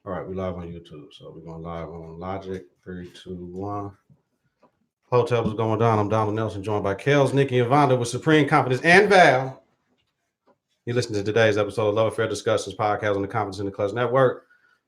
All right, we live on YouTube, so we're going live on Logic. 3, 2, 1. Hotel was going down. I'm Donald Nelson, joined by Kels, Nikki, and Vonda with Supreme Confidence and Val. You listen to today's episode of Love Affair Discussions podcast on the Confidence in the Clutch Network.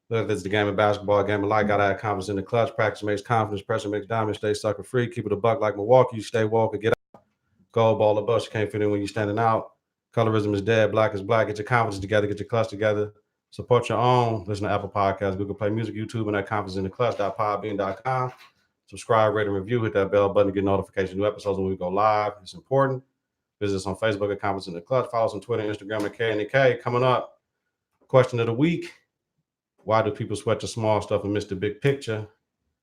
Whether it's the game of basketball, game of life, gotta have confidence in the clutch. Practice makes confidence, pressure makes diamonds. Stay sucker free. Keep it a buck like Milwaukee. You stay woke and get out. Gold ball or bust. You can't fit in when you're standing out. Colorism is dead. Black is black. Get your confidence together. Get your clutch together. Support your own. Listen to Apple Podcasts, Google Play Music, YouTube, and at confidenceintheclutch.podbean.com. Subscribe, rate, and review. Hit that bell button to get notifications new episodes when we go live. It's important. Visit us on Facebook at Confidence in the Clutch. Follow us on Twitter, Instagram at KNK. Coming up, question of the week. Why do people sweat the small stuff and miss the big picture?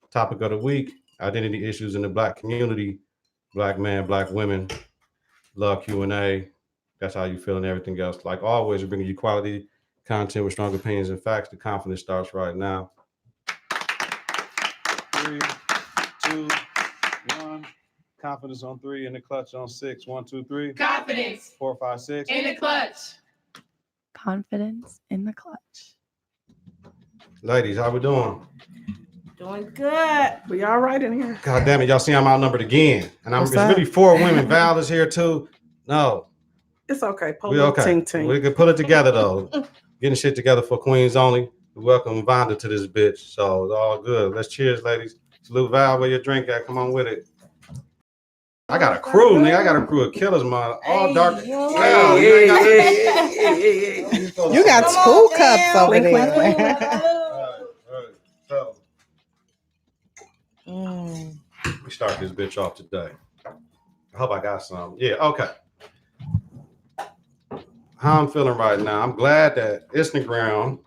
Topic of the week, identity issues in the Black community. Black men, Black women. Love Q&A. That's how you feel and everything else. Like always, we're bringing you quality content with strong opinions and facts. The confidence starts right now. 3, 2, 1. Confidence on 3, in the clutch on 6. 1, 2, 3. Confidence 4, 5, 6. in the clutch. Confidence in the clutch. Ladies, how we doing? Doing good. We all right in here? God damn it, y'all see I'm outnumbered again. And it's really 4 women. Val is here too. No. It's okay. We okay. We can put it together though. Getting shit together for Queens only. We welcome Vonda to this bitch. So it's all good. Let's cheers, ladies. Salute Val, where your drink at? Come on with it. I got a crew, nigga. I got a crew of killers, man. All dark. You got 2 cups over there. So, we start this bitch off today. I hope I got some. Yeah, okay. How I'm feeling right now. I'm glad that Instagram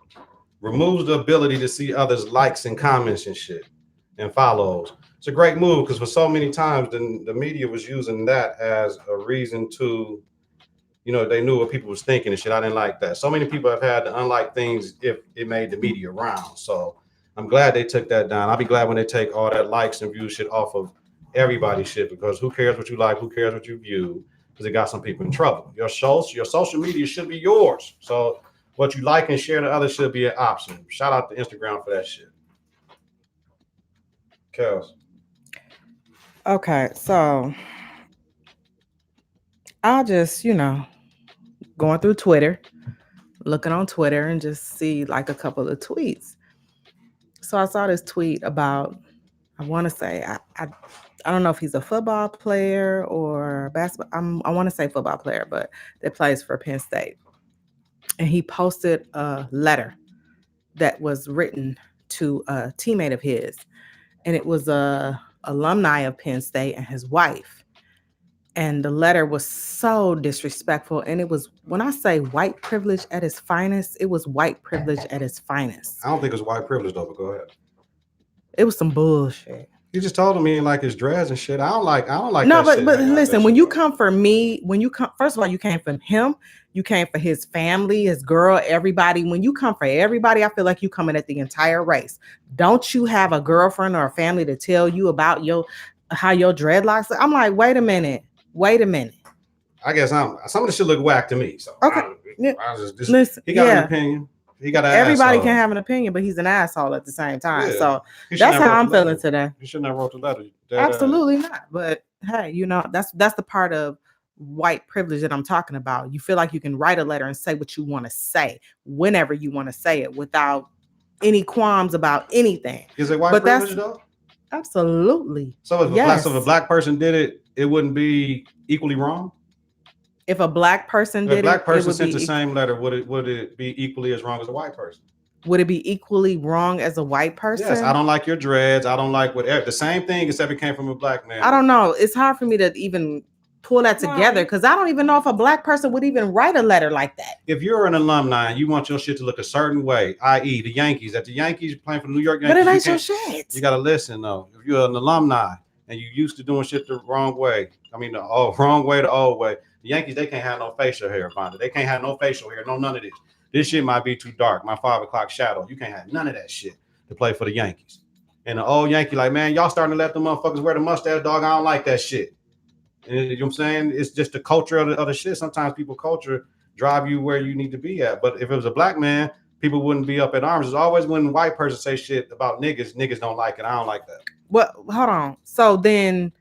removes the ability to see others' likes and comments and shit and follows. It's a great move because for so many times the media was using that as a reason to, they knew what people was thinking and shit. I didn't like that. So many people have had to unlike things if it made the media round. So I'm glad they took that down. I'll be glad when they take all that likes and views shit off of everybody's shit because who cares what you like? Who cares what you view? Because it got some people in trouble. Your social media should be yours. So what you like and share to others should be an option. Shout out to Instagram for that shit. Kels. Okay, so I'll just, going through Twitter, looking on Twitter and just see like a couple of tweets. So I saw this tweet about, I want to say, I don't know if he's a football player or basketball. I want to say football player, but that plays for Penn State. And he posted a letter that was written to a teammate of his. And it was a alumni of Penn State and his wife. And the letter was so disrespectful. And it was, when I say white privilege at its finest, it was white privilege at its finest. I don't think it's white privilege though, but go ahead. It was some bullshit. You just told him he didn't like his dress and shit. I don't like no, that but shit. listen, when you come for me, first of all, you came for him, you came for his family, his girl, everybody. When you come for everybody, I feel like you coming at the entire race. Don't you have a girlfriend or a family to tell you about how your dreadlocks? I'm like, wait a minute. I guess some of the shit look whack to me. So okay, listen, he got an opinion. He got an everybody asshole. Can have an opinion, but he's an asshole at the same time. Yeah. So that's how I'm feeling today. He shouldn't have wrote the letter. Absolutely not. But hey, that's the part of white privilege that I'm talking about. You feel like you can write a letter and say what you want to say whenever you want to say it without any qualms about anything. Is it white privilege though? Absolutely. So if a black person did it, it wouldn't be equally wrong? If a black person did it, if a black person sent the same letter, would it be equally as wrong as a white person? Would it be equally wrong as a white person? Yes, I don't like your dreads. I don't like whatever. The same thing except it came from a black man. I don't know. It's hard for me to even pull that together because I don't even know if a black person would even write a letter like that. If you're an alumni and you want your shit to look a certain way, i.e. the Yankees, at the Yankees playing for the New York Yankees. But it ain't your shit. You got to listen though. If you're an alumni and you used to doing shit the wrong way, wrong way, the old way, the Yankees, they can't have no facial hair, Vonda. They can't have no facial hair, none of this. This shit might be too dark. My 5 o'clock shadow. You can't have none of that shit to play for the Yankees. And the old Yankee, like, man, y'all starting to let the motherfuckers wear the mustache, dog. I don't like that shit. And you know what I'm saying? It's just the culture of the shit. Sometimes people culture drive you where you need to be at. But if it was a black man, people wouldn't be up at arms. It's always when white person say shit about niggas don't like it. I don't like that. Well, hold on. So then,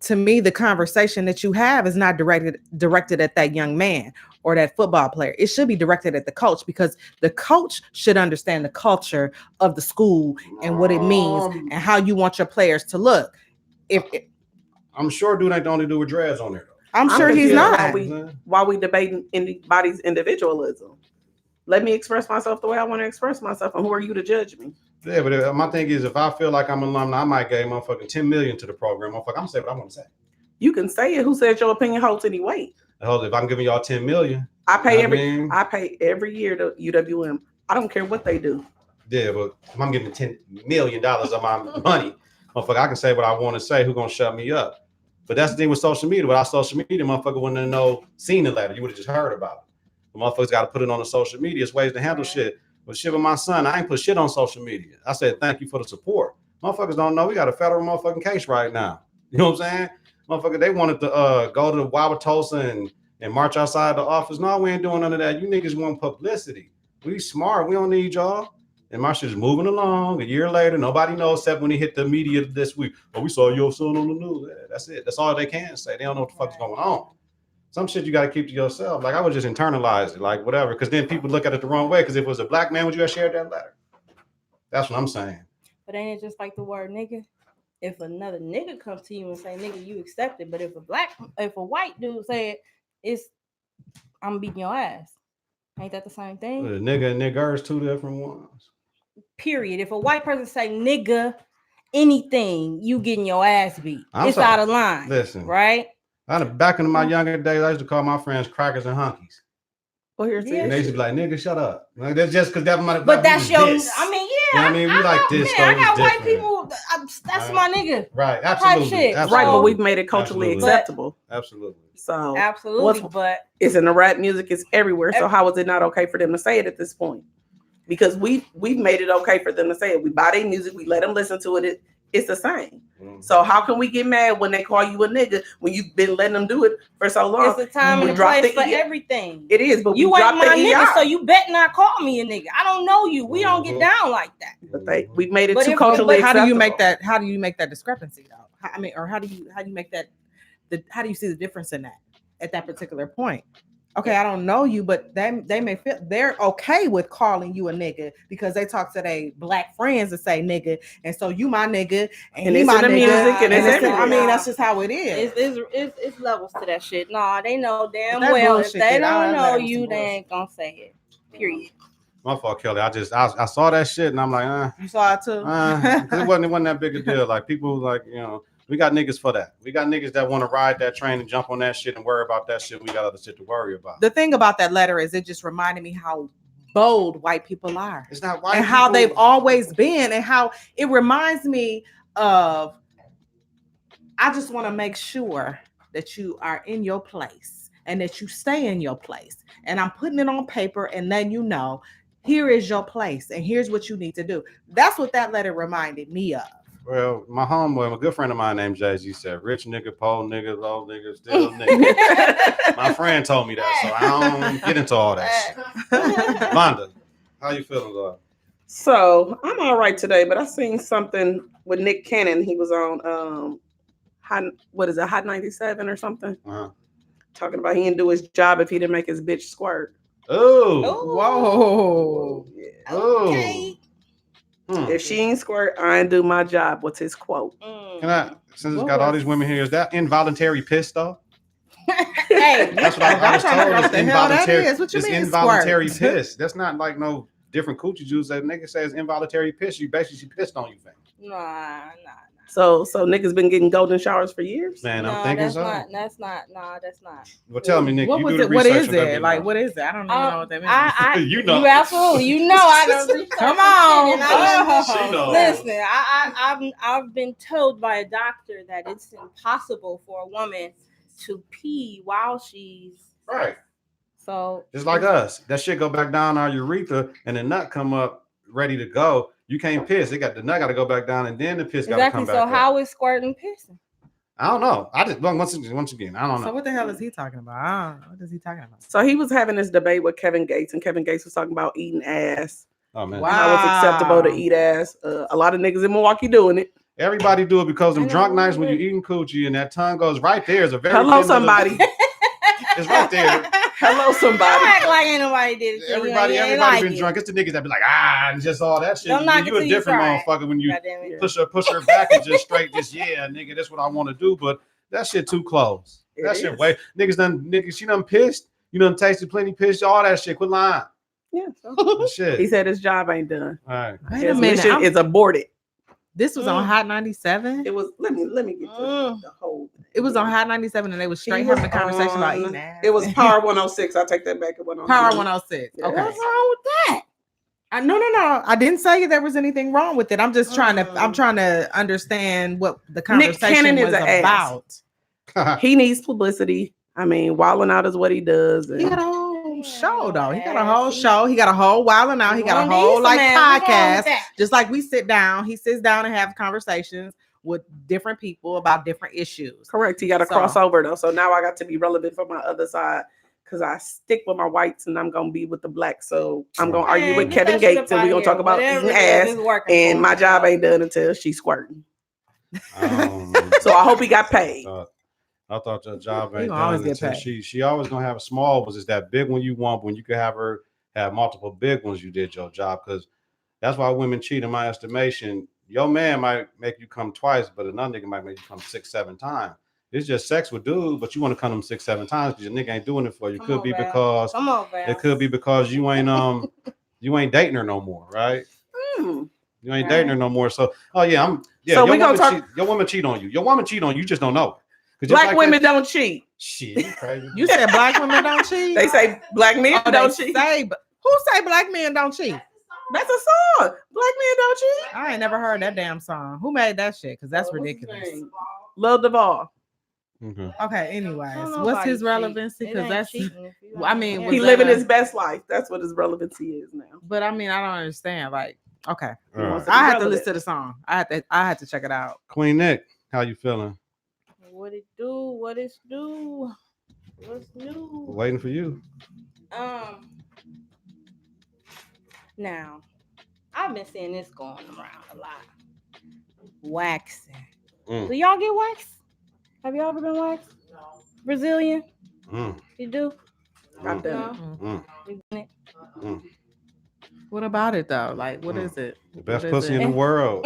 to me, the conversation that you have is not directed at that young man or that football player. It should be directed at the coach, because the coach should understand the culture of the school and what it means and how you want your players to look. I'm sure dude ain't the only dude with dreads on there though. I'm sure he's confused not. While we debating anybody's individualism. Let me express myself the way I want to express myself, and who are you to judge me? Yeah, but my thing is, if I feel like I'm an alumni, I might give motherfucking $10 million to the program. Motherfucker, I'm gonna say what I want to say. You can say it. Who said your opinion holds any weight? Hell, if I'm giving y'all $10 million, I pay mean, I pay every year to UWM. I don't care what they do. yeah, but if I'm giving $10 million of my money, motherfucker, I can say what I want to say. Who gonna shut me up? But that's the thing with social media. Without social media, motherfucker wouldn't have seen the letter. You would have just heard about it. The motherfuckers got to put it on the social media. It's ways to handle shit. But shit with my son, I ain't put shit on social media. I said, thank you for the support. Motherfuckers don't know we got a federal motherfucking case right now. You know what I'm saying? Motherfucker, they wanted to go to Wauwatosa and march outside the office. No, we ain't doing none of that. You niggas want publicity. We smart. We don't need y'all. And my shit is moving along. A year later, nobody knows except when he hit the media this week. Oh, we saw your son on the news. Yeah, that's it. That's all they can say. They don't know what the fuck's going on. Some shit you got to keep to yourself. Like, I would just internalize it, like, whatever. Because then people look at it the wrong way. Because if it was a black man, would you have shared that letter? That's what I'm saying. But ain't it just like the word nigga? If another nigga comes to you and say nigga, you accept it. But if a white dude say it, I'm beating your ass. Ain't that the same thing? The nigga and nigger is two different ones. Period. If a white person say nigga, anything, you getting your ass beat. I'm it's sorry. out of line. Listen. Right? Back in my younger days, I used to call my friends crackers and hunkies. Well, here's Yeah. And they used to be like, nigga, shut up. Like, that's just because that might But that's your, this. I mean, You know what I mean? We like this, Yeah, I though, got it's white different. people. That's Right. my nigga. Right, absolutely. shit. Absolutely. right, but we've made it culturally Absolutely. acceptable. Absolutely. So Absolutely. But it's in the rap music, it's everywhere. So how is it not okay for them to say it at this point? Because we've made it okay for them to say it. We buy their music, we let them listen to it. It's the same. Mm. So how can we get mad when they call you a nigga when you've been letting them do it for so long? it's a time We and a dropped place the for E- everything. It is, but You we ain't dropped my the nigga, ER. so you bet not call me a nigga. I don't know you. We don't get down like that. But we've made it But too if- culturally But how do you acceptable. make that? How do you make that discrepancy though? I mean, or how do you make that? How do you see the difference in that at that particular point? Okay, I don't know you, but they may feel they're okay with calling you a nigga because they talk to their black friends and say nigga, and so you my nigga, and he it's my in the nigga, music and it's I mean, everywhere. that's just how it is. It's levels to that shit. Nah, they know damn That well bullshit if they that I don't let know them you, some they bullshit. ain't gonna say it. Period. My fault, Kelly. I saw that shit and I'm like, You saw it too. 'cause it wasn't that big a deal. Like people like, we got niggas for that. We got niggas that want to ride that train and jump on that shit and worry about that shit. We got other shit to worry about. The thing about that letter is it just reminded me how bold white people are. It's not white And how people. they've always been, and how it reminds me of, I just want to make sure that you are in your place and that you stay in your place. And I'm putting it on paper and then here is your place and here's what you need to do. That's what that letter reminded me of. Well, my homeboy, a good friend of mine named Jay-Z said, rich nigga, poor nigga, low nigga, still nigga. My friend told me that, so I don't get into all that shit. Vonda, how you feeling, God? So I'm all right today, but I seen something with Nick Cannon. He was on Hot 97 or something, Uh-huh. talking about he didn't do his job if he didn't make his bitch squirt. Oh, Whoa. Yeah. Okay. If she ain't squirt, I ain't do my job. What's his quote? Mm. Can I, since it's What got all was- these women here, is that involuntary piss though? Hey, That's what I was I'm trying to figure out told. what It's the hell that involuntary. is. What you It's mean, involuntary squirt? piss. That's not like no different coochie juice. That nigga says involuntary piss. You basically she pissed on you, fam. nah. So niggas been getting golden showers for years. Man, No, I'm thinking that's so. not. That's not. Nah, that's not. Well, tell me, Nick. What You was do the it? What research is and let me it? Like, know. what is it? I don't even know what that means. I You know. You absolutely. You know I don't. Come on. She knows. Listen, I've been told by a doctor that it's impossible for a woman to pee while she's Right. so. Just like us. That shit go back down our urethra and the nut come up ready to go. You can't piss. The nut got to go back down and then the piss got to Exactly. come back So up. how is squirting pissing? I don't know. I just once again, I don't So know. what the hell is he talking about? I don't know. What is he talking about? So he was having this debate with Kevin Gates, and Kevin Gates was talking about eating ass. Oh man, Wow. How it's acceptable to eat ass. A lot of niggas in Milwaukee doing it. everybody do it because them I know, drunk nights when right. you're eating coochie and that tongue goes right there is a very Hello, thin little- somebody. It's right there. Hello, Don't somebody. act like ain't nobody did it. Everybody been drunk. It's the niggas that be like, and just all that shit. Don't knock You it a till you different try it. motherfucker when you Goddamn it. push her back and just straight, just nigga, that's what I want to do. But that shit too close. It That shit is. way niggas, she done pissed. You done tasted plenty piss, all that shit. Quit lying. Yeah. So That shit. he said his job ain't done. All right. Wait a His minute. mission is aborted. This was on Hot 97. It was. Let me get to the whole. It was on Hot 97, and they was straight He was having a conversation about on- eating ass. It was Power 106. I take that back. It went on Power 106. Yeah. Okay. What's wrong with that? No. I didn't say there was anything wrong with it. I'm just trying to. I'm trying to understand what the conversation Cannon is was an ass. about. He needs publicity. I mean, wilding out is what he does. He got a And whole Yeah, show though. He got a ass. whole show. He got a whole Wildin' Out. He got a Gonna whole need like some ass. What's wrong with podcast. that? Just like we sit down, he sits down and have conversations with different people about different issues. correct. He got a So- crossover though. So now I got to be relevant for my other side because I stick with my whites and I'm gonna be with the blacks. So I'm gonna argue Man, with get Kevin that shit Gates up and we're outta gonna talk here. about Whatever eating it is, ass. it's working And for my him. job ain't done until she's squirting. Um, So I hope he got paid. I thought your job He ain't gonna always done get until paid. she always gonna have a small ones. Is that big one you want? When you could have her have multiple big ones, you did your job. Because that's why women cheat. In my estimation, your man might make you come twice, but another nigga might make you come 6-7 times. It's just sex with dude, but you want to come them 6-7 times because your nigga ain't doing it for you. Come Could on, be Val. because Come on, Val. it could be because you ain't dating her no more, right? Hmm. You ain't dating her no more. So So your we gonna woman talk- your woman cheat on you. Your woman cheat on you. You just don't know. 'Cause just Black like women that- don't cheat. Shit, you crazy. You said black women don't cheat. They say black men Oh, don't they cheat. say, but who say black men don't cheat? That's a song. Black men don't cheat. I ain't never heard that damn song. Who made that shit? Because that's What's his ridiculous. name? Lil Duval. Okay. Okay, anyways, Don't what's nobody his cheat. relevancy? It Because ain't that's, cheating if you I ain't mean, married. was He that living a- his best life. That's what his relevancy is now. but I mean, I don't understand. Like, okay, He wants All right. to be I had to relevant. listen to the song. I had to check it out. Queen Nick, how you feeling? What it do? What it do? What's new? Waiting for you. Now, I've been seeing this going around a lot. Waxing. Mm. Do y'all get waxed? Have y'all ever been waxed? No. Brazilian? Mm. You do? I've done No. it. Mm. You done it? Mm. What about it though? Like, what Mm. is it? The best What is pussy in it? the world.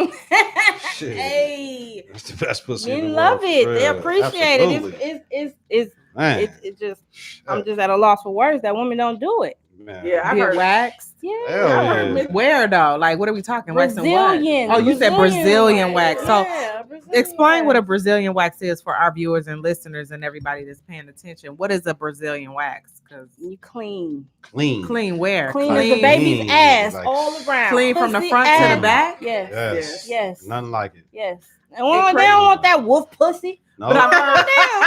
Shit. Hey, That's the best pussy in men the love world. it. for They real. appreciate Absolutely. it. Man. It just, I'm just at a loss for words that women don't do it. Man. Yeah, I Get heard. waxed? Yeah. Hell I heard yeah. Miss- Where though? Like, what are we talking? Waxing what? Brazilian. Oh, you said Brazilian wax. So Yeah, Brazilian explain what a wax. Brazilian wax is for our viewers and listeners and everybody that's paying attention. What is a Brazilian wax? Because You clean. Clean. clean where? Clean as the baby's Clean, ass like- all around. Clean from the Pussy front to the ass. back? Yes. Yes. Yes. Nothing like it. Yes. And they don't want that wolf pussy. No. But I've heard, Damn.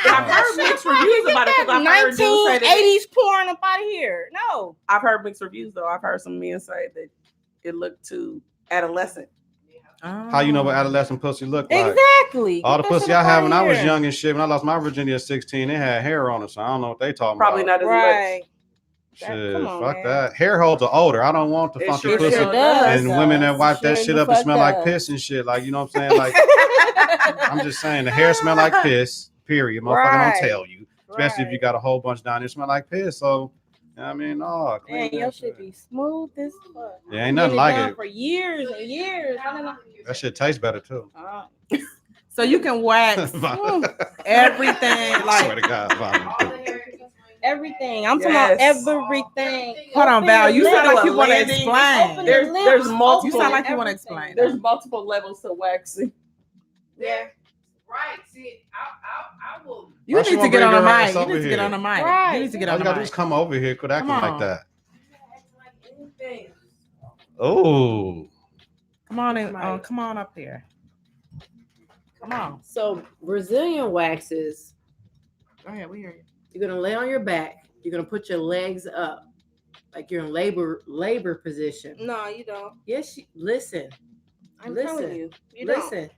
but I've heard mixed reviews about it because I've heard dudes say that. 1980s porn up out of here. No. I've heard mixed reviews though. I've heard some men say that it looked too adolescent. How you know what adolescent pussy look like? Exactly. All the Get that pussy shit I up had outta when I was here. young and shit, when I lost my virginity at 16, they had hair on it, so I don't know what they talking Probably about. not as Right. Shit, Come on, fuck man. that. Hair holds are older. I don't want the It funky sure pussy. does. And women that wipe that Sure shit the up and fuck smell like does. piss and shit. Like, you know what I'm saying? Like, I'm just saying the hair smell like piss, period. Motherfucker Right. don't tell you. Especially if you got a whole bunch down there smell like piss. So, I mean, no. clean Man, that your shit. shit be smooth as fuck. Yeah, ain't nothing Been like done it. for years and years. I don't know. That shit tastes better too. So you can wax everything. I Like, swear to God, Vomit. Everything. I'm talking about Yes. everything. hold on, Val. You sound like you want to Landing. explain. Open There's- the lips, there's open multiple- You sound like you want to everything. explain. There's multiple levels to waxing. Yeah. Right. See, I will. You Why she need to won't get on bring the her mic. ass You over need to get here? on the mic. Right. You need to get All on you the gotta do mic. is come over here, quit acting Come like on. that. Like anything. Oh, Come on in. Come on up here. Come on. So Brazilian waxes, Go ahead. We hear you. you're gonna lay on your back. You're gonna put your legs up, like you're in labor position. No, you don't. Yes, listen, I'm Listen. telling you. You don't. listen.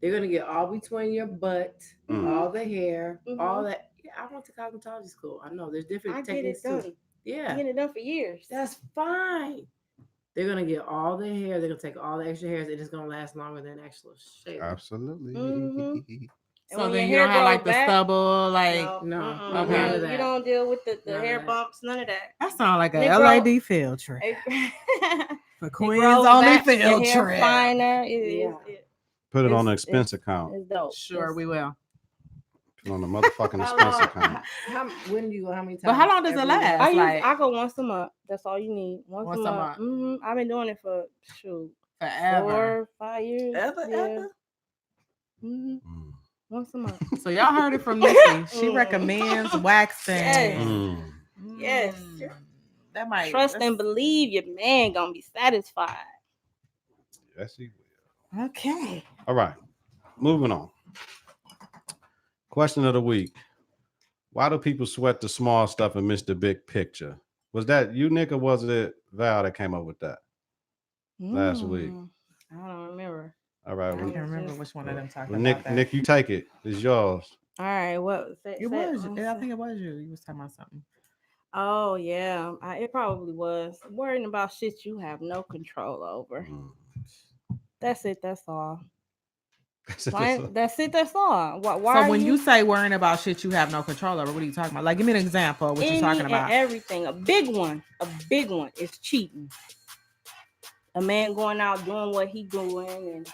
They're gonna get all between your butt, Mm. all the hair, all Mhm. that. Yeah, I went to cosmetology school. I know there's different I get it techniques done. too. I Yeah, get it done for years. that's fine. They're gonna get all the hair. They're gonna take all the extra hairs, and it's gonna last longer than actual shave. Absolutely. Mhm. And So when then your you hair don't have like grows the back, stubble, like no, No. mm-mm, Okay. none None of of that. You don't deal with the None of hair that. bumps, none of that. that sounds like a Negro- LAD field trip. For It Queens grows only back, your field hair trip. finer. Yeah. Put it on the It's- expense account. It's dope. Sure, we will. Put it on the motherfucking How expense long? account. When do you go? How many times? But how long does it every last? day? I like- I go once a month. That's all you need. Once Once a a month. I've been doing it for shoot Forever. 4-5 years. Ever? Mhm. Mm. Once a month. So y'all heard it from Nikki. She Mm. recommends waxing. Yes. Mm. Yes. That might Trust and believe your man gonna be satisfied. Yes, he will. Okay. All right. Moving on. Question of the week. Why do people sweat the small stuff and miss the big picture? Was that you, Nick, or was it Val that came up with that? Last week. I don't remember. All right. I I Well, can't remember which one of them talking well, about Nick, that. Nick, you take it. It's yours. All right. What? It was. I think it was you. You was talking about something. Oh yeah, it probably was. Worrying about shit you have no control over. Mm. That's it. That's all. That's That's it. That's all. Why So are when you say worrying about shit you have no control over, what are you talking about? Like, give me an example of what you're any talking and about. everything? A big one is cheating. A man going out doing what he doing and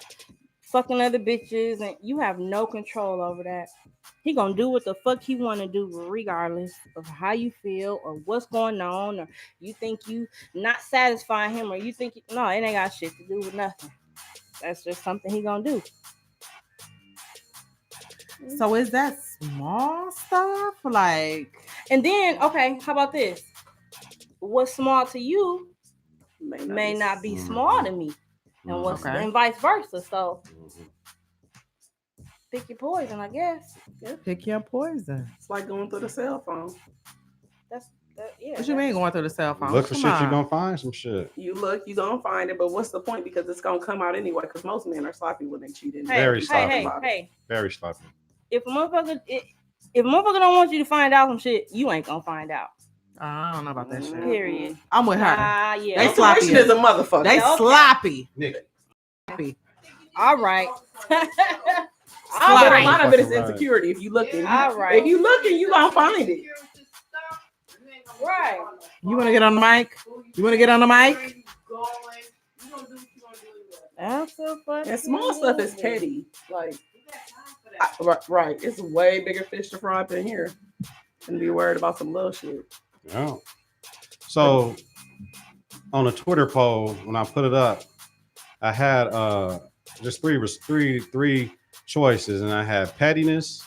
fucking other bitches, and you have no control over that. He gonna do what the fuck he want to do, regardless of how you feel or what's going on, or you think you not satisfying him, or you think no, it ain't got shit to do with nothing. That's just something he gonna do. So is that small stuff? Like, And then, okay, how about this? What's small to you may not be small to me, and what's Okay. and vice versa. So Mhm. pick your poison, I guess. pick your poison. It's like going through the cell phone. Yeah. What you mean going through the cell phone? Look for Come shit, on. you're gonna find some shit. You look, you gonna find it, but what's the point? Because it's gonna come out anyway. Because most men are sloppy when they cheat. Anyway. Very sloppy. Hey. Very sloppy. If a motherfucker don't want you to find out some shit, you ain't gonna find out. I don't know about that shit. Period. I'm with her. Yeah. They okay. sloppy. Intuition is a motherfucker. They Okay. sloppy. Nick. All right. But Sloppy. a lot of it is Right. insecurity. If you looking, All right. if you looking, you gonna find it. Right. You want to get on the mic? You want to get on the mic? Absolutely. And small stuff is petty. Like, right. It's a way bigger fish to fry up in here and be worried about some little shit. Yeah. So on a Twitter poll, when I put it up, I had just three choices, and I had pettiness.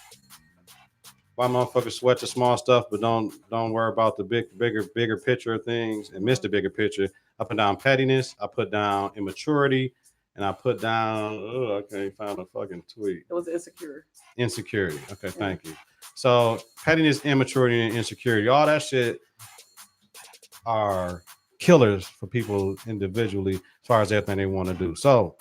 Why motherfuckers sweat the small stuff, but don't worry about the bigger picture of things and miss the bigger picture. I put down pettiness, I put down immaturity, and I put down I can't find a fucking tweet. It was insecure. Insecurity. Okay, thank you. So pettiness, immaturity, and insecurity, all that shit are killers for people individually as far as everything they want to do. So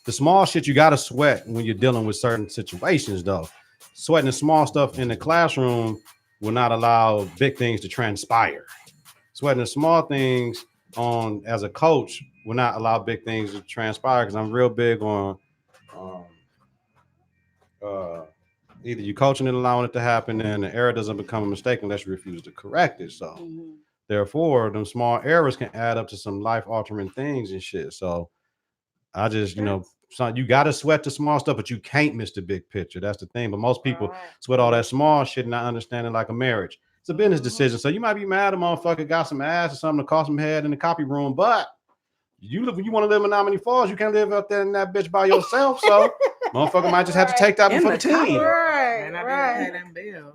the small shit you gotta sweat when you're dealing with certain situations, though. Sweating the small stuff in the classroom will not allow big things to transpire. Sweating the small things as a coach will not allow big things to transpire, because I'm real big on either you coaching it, allowing it to happen, and the error doesn't become a mistake unless you refuse to correct it. So therefore, them small errors can add up to some life-altering things and shit. So I just, so you got to sweat the small stuff, but you can't miss the big picture. That's the thing. But most people sweat all that small shit, not understanding like a marriage. It's a business decision. So you might be mad a motherfucker got some ass or something to cost some head in the copy room, but you want to live in Menominee Falls, you can't live out there in that bitch by yourself. So motherfucker might just have to take that one for the team. Right.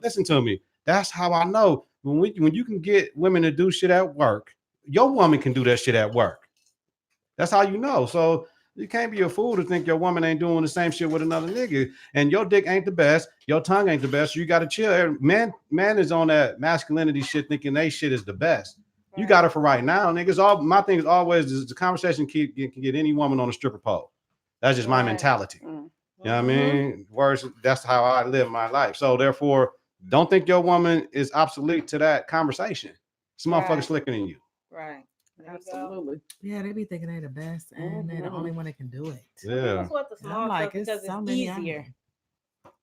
Listen to me. That's how I know when you can get women to do shit at work, your woman can do that shit at work. That's how you know. So you can't be a fool to think your woman ain't doing the same shit with another nigga, and your dick ain't the best, your tongue ain't the best. So you got to chill. Man is on that masculinity shit, thinking they shit is the best. You got it for right now, niggas. My thing is always the conversation can get any woman on a stripper pole. That's just my Right. mentality. Mm. You know what I mean? Words, that's how I live my life. So therefore, don't think your woman is obsolete to that conversation. Some motherfucker Right. slicker than you. Right. There you go. Absolutely. Yeah, they be thinking they the best and they're the Mhm. only one that can do it. Yeah. People sweat the And I'm small like, stuff because it's it's so many out easier. here.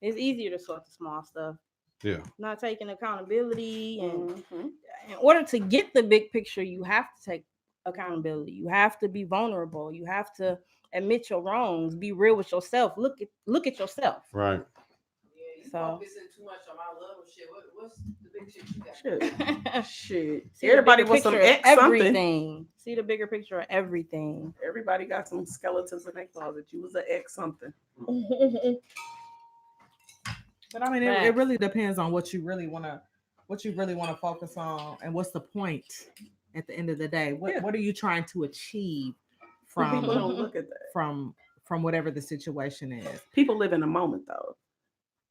It's easier to sweat the small stuff. Yeah. Not taking accountability, and Mhm. in order to get the big picture, you have to take accountability. You have to be vulnerable. You have to admit your wrongs. Be real with yourself. Look at yourself. Right. Yeah, you So- focusing too much on my love shit. What's the big shit you got? Shit. Shit. See the Everybody bigger was some picture of ex something. everything. See the bigger picture of everything. Everybody got some skeletons in their closet. You was an ex something. But I mean, it Facts. really depends on what you really want to focus on, and what's the point at the end of the day. What are you trying to achieve People from don't look at that. from whatever the situation is? People live in a moment though.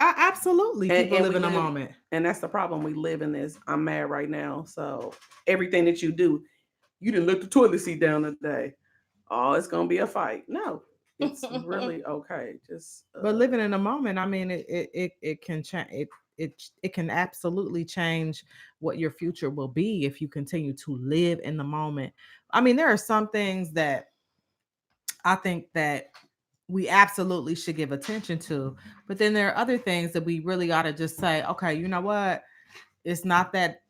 Absolutely, And- people and live we in a live- moment. And that's the problem. We live in this. I'm mad right now. So everything that you do, you didn't let the toilet seat down today. Oh, it's gonna be a fight. No, it's really okay. Just But living in a moment, I mean, it can change. It can absolutely change what your future will be if you continue to live in the moment. I mean, there are some things that I think that we absolutely should give attention to, but then there are other things that we really ought to just say, okay, you know what? It's not that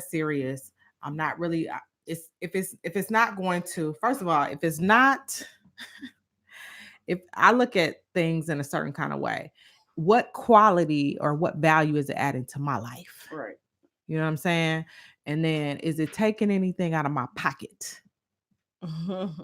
serious. I'm not really. It's if it's not going to. First of all, if it's not. If I look at things in a certain kind of way, what quality or what value is it adding to my life? right. You know what I'm saying? And then is it taking anything out of my pocket?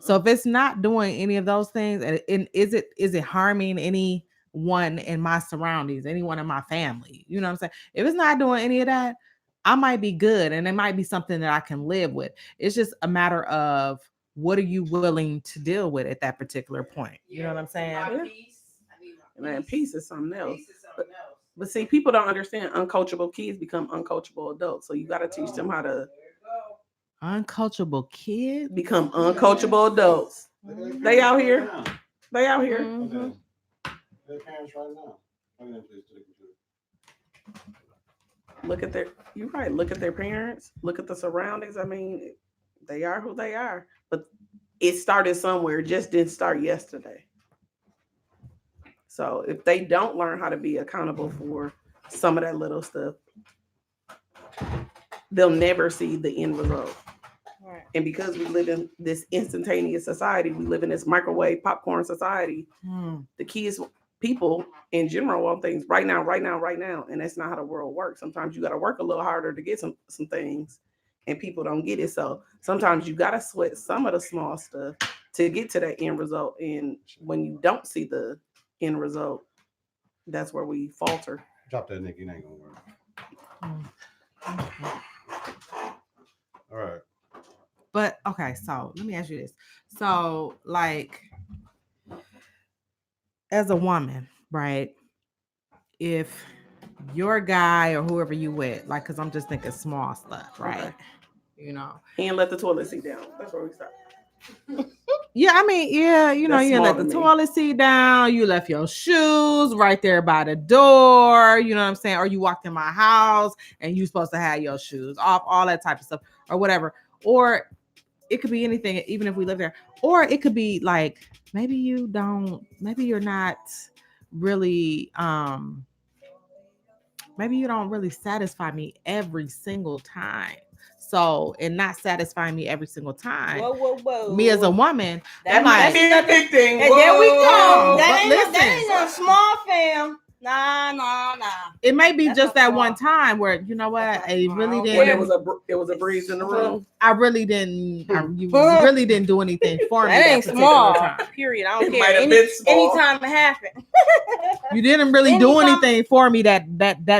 So if it's not doing any of those things, and is it harming anyone in my surroundings, anyone in my family? You know what I'm saying? If it's not doing any of that, I might be good, and it might be something that I can live with. It's just a matter of what are you willing to deal with at that particular point? You know what I'm saying? My Yeah. peace, I need my Man, peace is something else. Peace is something else. But see, people don't understand uncoachable kids become uncoachable adults. So you got to teach them how to There you go. Uncoachable kids. become uncoachable adults. They out here. They out here. Mhm. Their parents right now. Bring them please to the computer. Look at you're right. Look at their parents. Look at the surroundings. I mean, they are who they are. But it started somewhere. It just didn't start yesterday. So if they don't learn how to be accountable for some of that little stuff, they'll never see the end result. Right. And because we live in this instantaneous society, we live in this microwave popcorn society, the kids, people in general want things right now. And that's not how the world works. Sometimes you got to work a little harder to get some things, and people don't get it. So sometimes you got to sweat some of the small stuff to get to that end result. And when you don't see the end result, that's where we falter. Drop that, Nikki. It ain't gonna work. All right. But okay, so let me ask you this. So, like, as a woman, right? If your guy or whoever you with, like, because I'm just thinking small stuff, right? Okay. You know. He ain't let the toilet seat down. That's where we start. Yeah, I mean, yeah, you know, That's you small let to the me. toilet seat down, you left your shoes right there by the door, you know what I'm saying? Or you walked in my house and you supposed to have your shoes off, all that type of stuff, or whatever. Or it could be anything, even if we live there. Or it could be like, maybe you're not really, maybe you don't really satisfy me every single time. So, and not satisfying me every single time. Whoa. Me as a woman, That might might be a big thing. Hey, there we Whoa. go. But That ain't no small fam. Nah. it may be That's just not that small. one time where, you know what, That's not I small. really When didn't. it was a breeze in the room. I really didn't. You really didn't do anything for me That ain't particular small. time. Period. I don't It might care. have been small. Anytime it happened. You didn't really do Anytime- anything for me that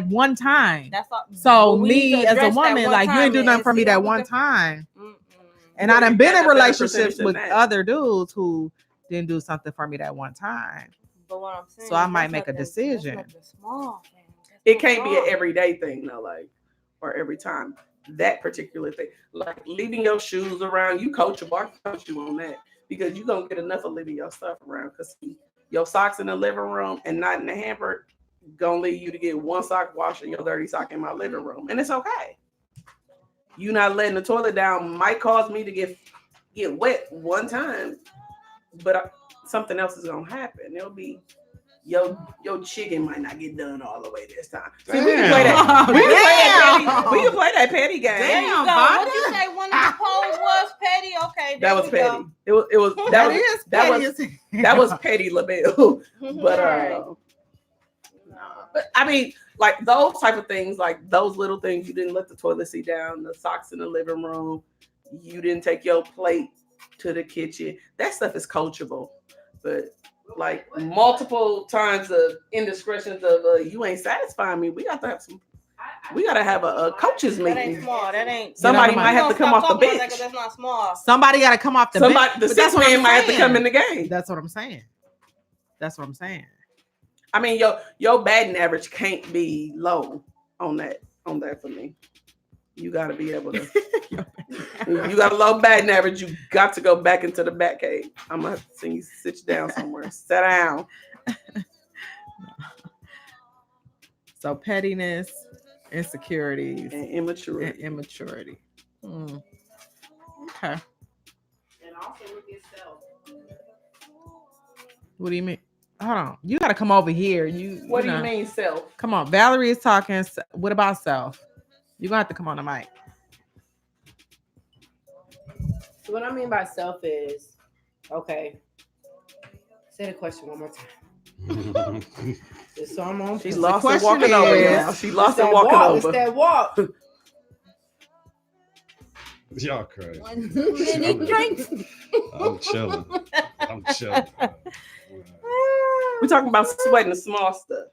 one time. That's all. So but we need me to as a address that woman, one like you time ain't do and nothing for me see that how we one can- time. Mm-mm. And Well, I done you been got in a better relationships percentage than with that. other dudes who didn't do something for me that one time. But what I'm saying, So I is might that's make a nothing- that's decision. nothing small, man. That's It not can't be an small. everyday thing, though, like, or every time. That particular thing, like leaving your shoes around, you coachable. I coach you on that because you're gonna get enough of leaving your stuff around. Because your socks in the living room and not in the hamper gonna lead you to get one sock washed and your dirty sock in my living room, and it's okay. You not letting the toilet down might cause me to get wet one time, but something else is gonna happen. It'll be your chicken might not get done all the way this time. See, we can play that. We can play that petty game. There you go. Damn, What you say? One of the polls was petty. Okay, That was petty. It was that was petty LaBelle. But but I mean, like those type of things, like those little things. You didn't let the toilet seat down, the socks in the living room. You didn't take your plate to the kitchen. That stuff is coachable, but like multiple times of indiscretions of you ain't satisfying me. We got to have some. We got to have a coaches That ain't meeting. small. That ain't. Somebody You know, might have to come off the bench. That's not small. Somebody got to come off the Somebody, bench. the But that's six what man I'm might have to saying. come in the game. That's what I'm saying. That's what I'm saying. I mean, your batting average can't be low on that for me. You got to be able to. You got a low batting average. You got to go back into the bat cave. I'm gonna have to send you sit down somewhere. Sit down. So pettiness, insecurities, And immaturity. and immaturity. Okay. And also look at self. What do you mean? Hold on. You got to come over here. What do know. you mean self? Come on. Valerie is talking. What about self? You're going to have to come on the mic. So what I mean by self is, okay. Say the question one more time. Just so I'm on. She's point. lost and question walking over is- now. She lost It's and that walking walk. It's over. that walk. Y'all crazy. 1 too many drinks. I'm chilling. I'm chilling. We're talking about sweating the small stuff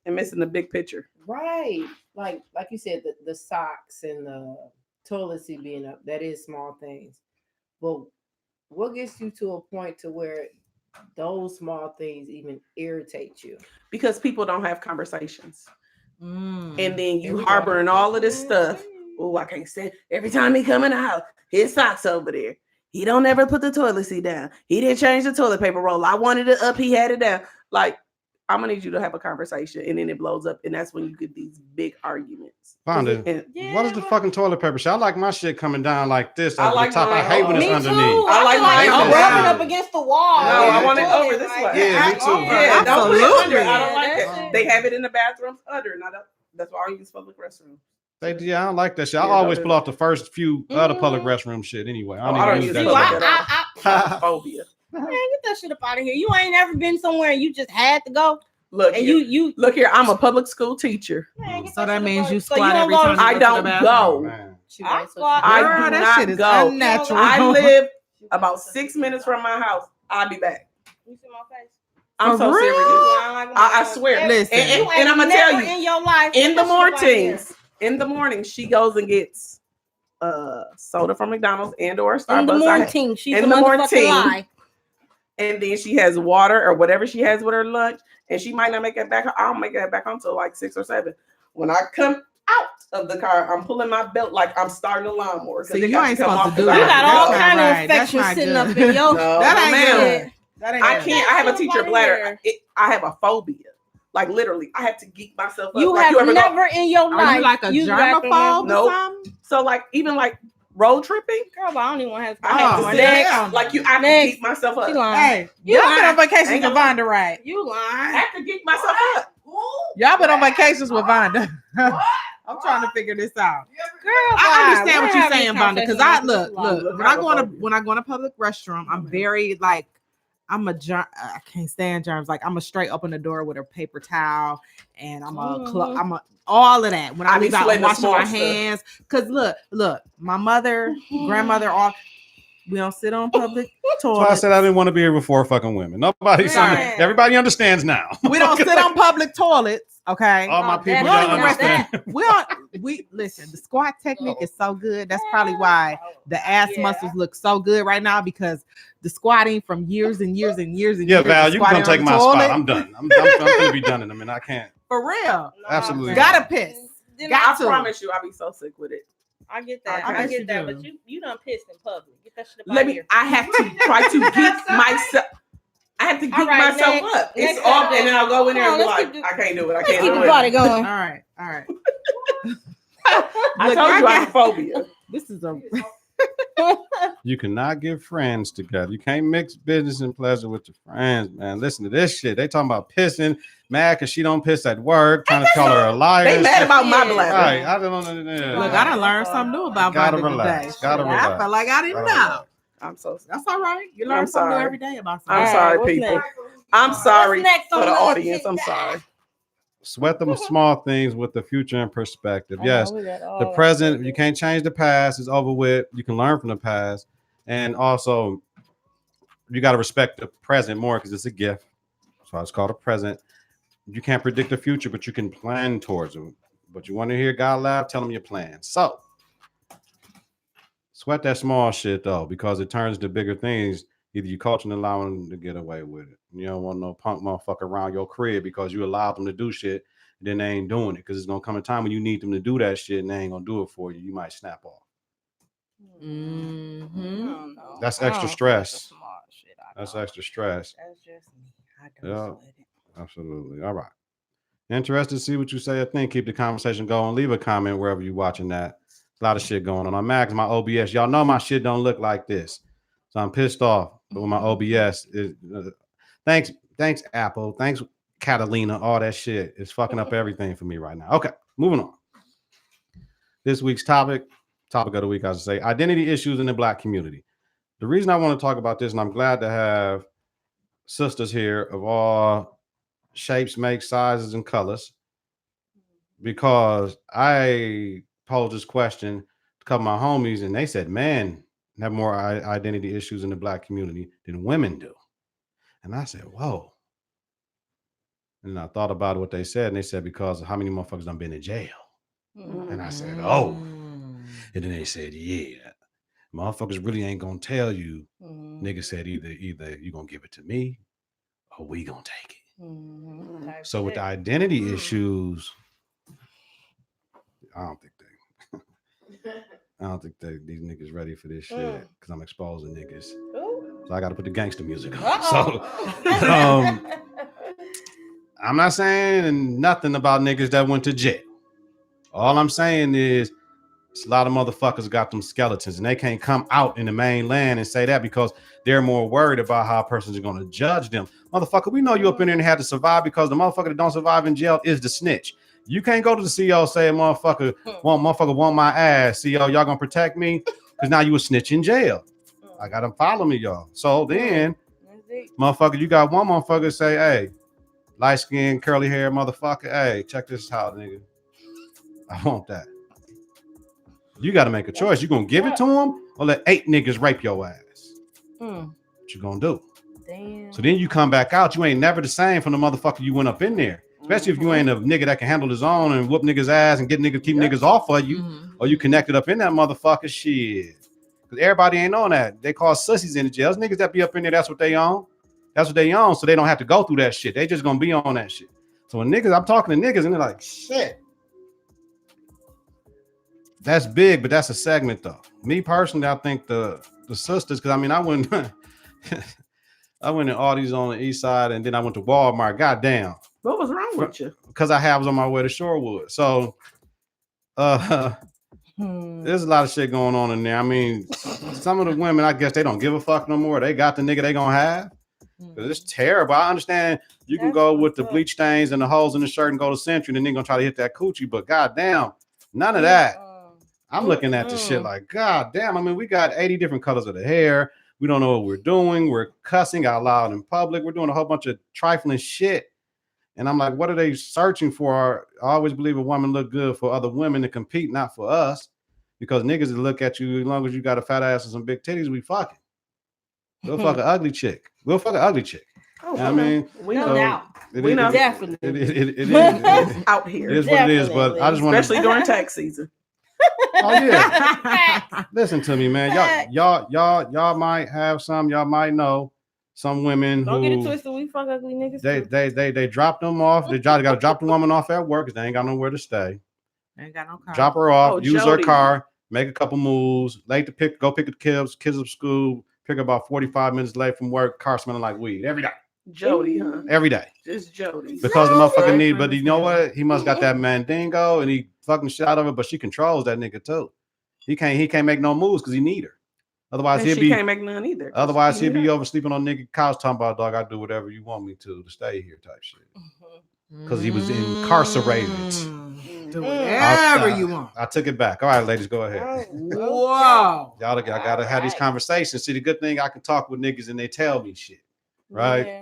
and missing the big picture. Right. Like you said, the socks and the toilet seat being up, that is small things. But what gets you to a point to where those small things even irritate you? Because people don't have conversations. Mm. And then Here you we go. harboring all of this stuff. Oh, I can't stand every time he come in the house, his socks over there. He don't ever put the toilet seat down. He didn't change the toilet paper roll. I wanted it up, he had it down. Like, I'm gonna need you to have a conversation, and then it blows up, and that's when you get these big arguments. Fonda, And what is the fucking toilet paper shit? I like my shit coming down like this I over like the top. I mine hate when it's Me underneath. too. I like mine mine rubbing over. up against the wall. No, I want it over this way. Yeah, me too. Yeah, don't put it under. I don't Yeah, like that's that. it. They have it in the bathrooms under, not up. That's why I use public restrooms. Yeah, I don't like that shit. I Yeah, always don't pull off the first few other public Mhm. restroom shit anyway. I Oh, don't I don't even use use See, that public shit. at all. Phobia. Man, get that shit up out of here. You ain't never been somewhere and you just had to go. Look, And here. you look here. I'm a public school teacher. man, get So that shit up means out you of- so squat don't every go to- time you I go to the don't bathroom? Oh, go. man. She I wants squat. I Girl, do that not shit is go. unnatural. I live about 6 minutes from my house. I'll be back. You see my face? I'm For so real? serious. I swear. Listen. And I'm gonna tell you, in your life in the get that shit up out of here. mornings, she goes and gets soda from McDonald's and or Starbucks. In the morning, she's in the the motherfucking morning. lie. And then she has water or whatever she has with her lunch, and she might not make it back. I don't make it back home till like 6 or 7. When I come out of the car, I'm pulling my belt like I'm starting a lawnmower. 'cause See, it you got ain't come supposed off to the do You back. that. got all That's kind not of right. That's infections not sitting good. up in your. No, That ain't ma'am. good. That ain't I good. can't. I have a Get teacher outta bladder. here. I have a phobia. Like literally, I have to geek myself up. You like, have ever go- never in your life. Are you like a germaphobe or Nope. something? So like even like road tripping, Girl, but I don't even want to have. I have Oh, to my sit next. like you. I have to Next. geek myself up. She lying. Hey, You y'all been on lying. vacations Ain't with gonna- Vonda, right? You I lying. have to geek myself up. Y'all been on vacations with Vonda. I'm trying to figure this out. Girl, I understand we're what you're having saying, this Vonda, because conversation I after this look long. when I go in a public restroom, I'm very like I can't stand germs. Like I'm a straight open the door with a paper towel, and I'm a all of that. When I I be leave out, I'm sweating the washing small my stuff. hands. Cause look, my mother, grandmother, all we don't sit on public That's why I toilets. said I didn't want to be here with 4 fucking women. Nobody, Man. everybody understands now. We don't sit on public toilets. Okay. All my Oh, people that- don't not understand. We listen, the squat technique is so good. That's probably why the ass Yeah. muscles look so good right now, because the squatting from years and years and years and Yeah, years. Val, of you can come squatting take on my the spot. toilet. I'm done. I'm going to be done in a minute. I can't. For real. Absolutely. Gotta piss. Then Got I to. promise you, I'll be so sick with it. I get that. I I bet get you that. do. But you done pissed in public. Get that shit up out Let of me. here. I have to try to geek myself. I have to geek All right, myself next- up. It's next off, subject. and then I'll go in there Come and on, be let's like, keep I can't do it. I Let's can't keep do the it. party All going. right. I Look, told you I got- have a phobia. This is a You cannot get friends together. You can't mix business and pleasure with your friends, man. Listen to this shit. They talking about pissing, mad because she don't piss at work, trying to call her a liar. They and mad shit. about my Yeah. bladder. Right. I don't know. look. I done learned something new about Gotta Vonda relax. today. Gotta Shit, I relax. felt like I didn't Gotta know. relax. I'm so. That's all right. You I'm learn something new sorry. every day about I'm something. sorry, what's people. next? I'm sorry next for on the the audience. I'm agenda? sorry. Sweat them small things with the future in perspective. I know, Yes, we got all the that present, shit. you can't change the past. It's over with. You can learn from the past. And also, you got to respect the present more because it's a gift. So it's called a present. You can't predict the future, but you can plan towards it. But you want to hear God laugh, tell him your plan. So sweat that small shit though, because it turns to bigger things. Either you coaching and allowing them to get away with it. You don't want no punk motherfucker around your crib because you allowed them to do shit, and then they ain't doing it. Because it's gonna come a time when you need them to do that shit and they ain't gonna do it for you. You might snap off. I Mm-hmm. don't know. That's I extra don't stress. think it's a smart shit. I That's don't. extra stress. That's just me. I don't Yeah. sweat it. Absolutely. All right. Interested to see what you say or think. Keep the conversation going. Leave a comment wherever you're watching that. A lot of shit going on. I'm Max, my OBS. Y'all know my shit don't look like this. So I'm pissed off. But with my OBS, thanks Apple. Thanks Catalina. All that shit is fucking up everything for me right now. Okay, moving on. This week's topic of the week, I should say, identity issues in the Black community. The reason I want to talk about this, and I'm glad to have sisters here of all shapes, makes, sizes, and colors, because I posed this question to a couple of my homies, and they said, "Man, have more identity issues in the Black community than women do." And I said, "Whoa." And I thought about what they said, and they said because of how many motherfuckers done been in jail. Mm. And I said, "Oh." Mm. And then they said, "Yeah, motherfuckers really ain't gonna tell you." Mm. Nigga said either you gonna give it to me or we gonna take it. Mhm. Type So with the shit. identity issues, I don't think these niggas ready for this shit because I'm exposing niggas. Ooh. So I got to put the gangster music on. Uh-oh. So I'm not saying nothing about niggas that went to jail. All I'm saying is a lot of motherfuckers got them skeletons and they can't come out in the mainland and say that because they're more worried about how a person's going to judge them. Motherfucker, we know you up in there and had to survive because the motherfucker that don't survive in jail is the snitch. You can't go to the CEO say, motherfucker want my ass. CEO, y'all gonna protect me? Because now you a snitch in jail. I got to follow me, y'all. So then, motherfucker, you got one motherfucker say, hey, light skin, curly hair motherfucker, hey, check this out, nigga. I want that. You got to make a choice. You gonna give it to him or let 8 niggas rape your ass? What you gonna do? Damn. So then you come back out. You ain't never the same from the motherfucker you went up in there. Especially if you ain't a nigga that can handle his own and whoop niggas ass and get niggas, keep niggas off of you, or you connected up in that motherfucker shit. Because everybody ain't on that. They call sissies in the jail. Those niggas that be up in there, that's what they own. That's what they own. So they don't have to go through that shit. They just gonna be on that shit. So when niggas, I'm talking to niggas and they're like, shit. That's big, but that's a segment though. Me personally, I think the sisters, because I mean, I went I went in Aldi's on the east side and then I went to Walmart. Goddamn. What was wrong with you? Because I was on my way to Shorewood. So there's a lot of shit going on in there. I mean, some of the women, I guess they don't give a fuck no more. They got the nigga they gonna have. It's terrible. I understand you can go with the bleach stains and the holes in the shirt and go to Century and then they're gonna try to hit that coochie, but goddamn, none of that. I'm looking at the shit like, God damn. I mean, we got 80 different colors of the hair. We don't know what we're doing. We're cussing out loud in public. We're doing a whole bunch of trifling shit. And I'm like, what are they searching for? I always believe a woman look good for other women to compete, not for us. Because niggas that look at you, as long as you got a fat ass and some big titties, we fucking. We'll fuck an ugly chick. We'll fuck an ugly chick. Oh, I mean, we No know. doubt. We know. Definitely. It is Out it here, is what it is. But I just want especially during tax season. Oh yeah. Listen to me, man. Y'all might have some. Y'all might know some women Don't get it who twisted. We fuck ugly niggas. too. they drop them off. They got to drop the woman off at work because they ain't got nowhere to stay. Ain't got no car. Drop her off. Oh, use Jody. her car. make a couple moves, late to go pick the kids up school, pick about 45 minutes late from work, car smelling like weed every day. Jody, huh? Every day. Just Jody. Because the motherfucker Jody. need, but you know what? He must got that mandingo and he fucking shit out of it, but she controls that nigga too. He can't make no moves because he need her. Otherwise, And he'll she be can't make none either. 'cause otherwise she he'll need be her. over sleeping on nigga couch talking about dog, I do whatever you want me to stay here type shit. 'Cause he was incarcerated. Do Mm. whatever you want. I took it back. All right, ladies, go ahead. Whoa. Y'all, I gotta have these Alright. conversations. See, the good thing I can talk with niggas and they tell me shit. Right? Yeah.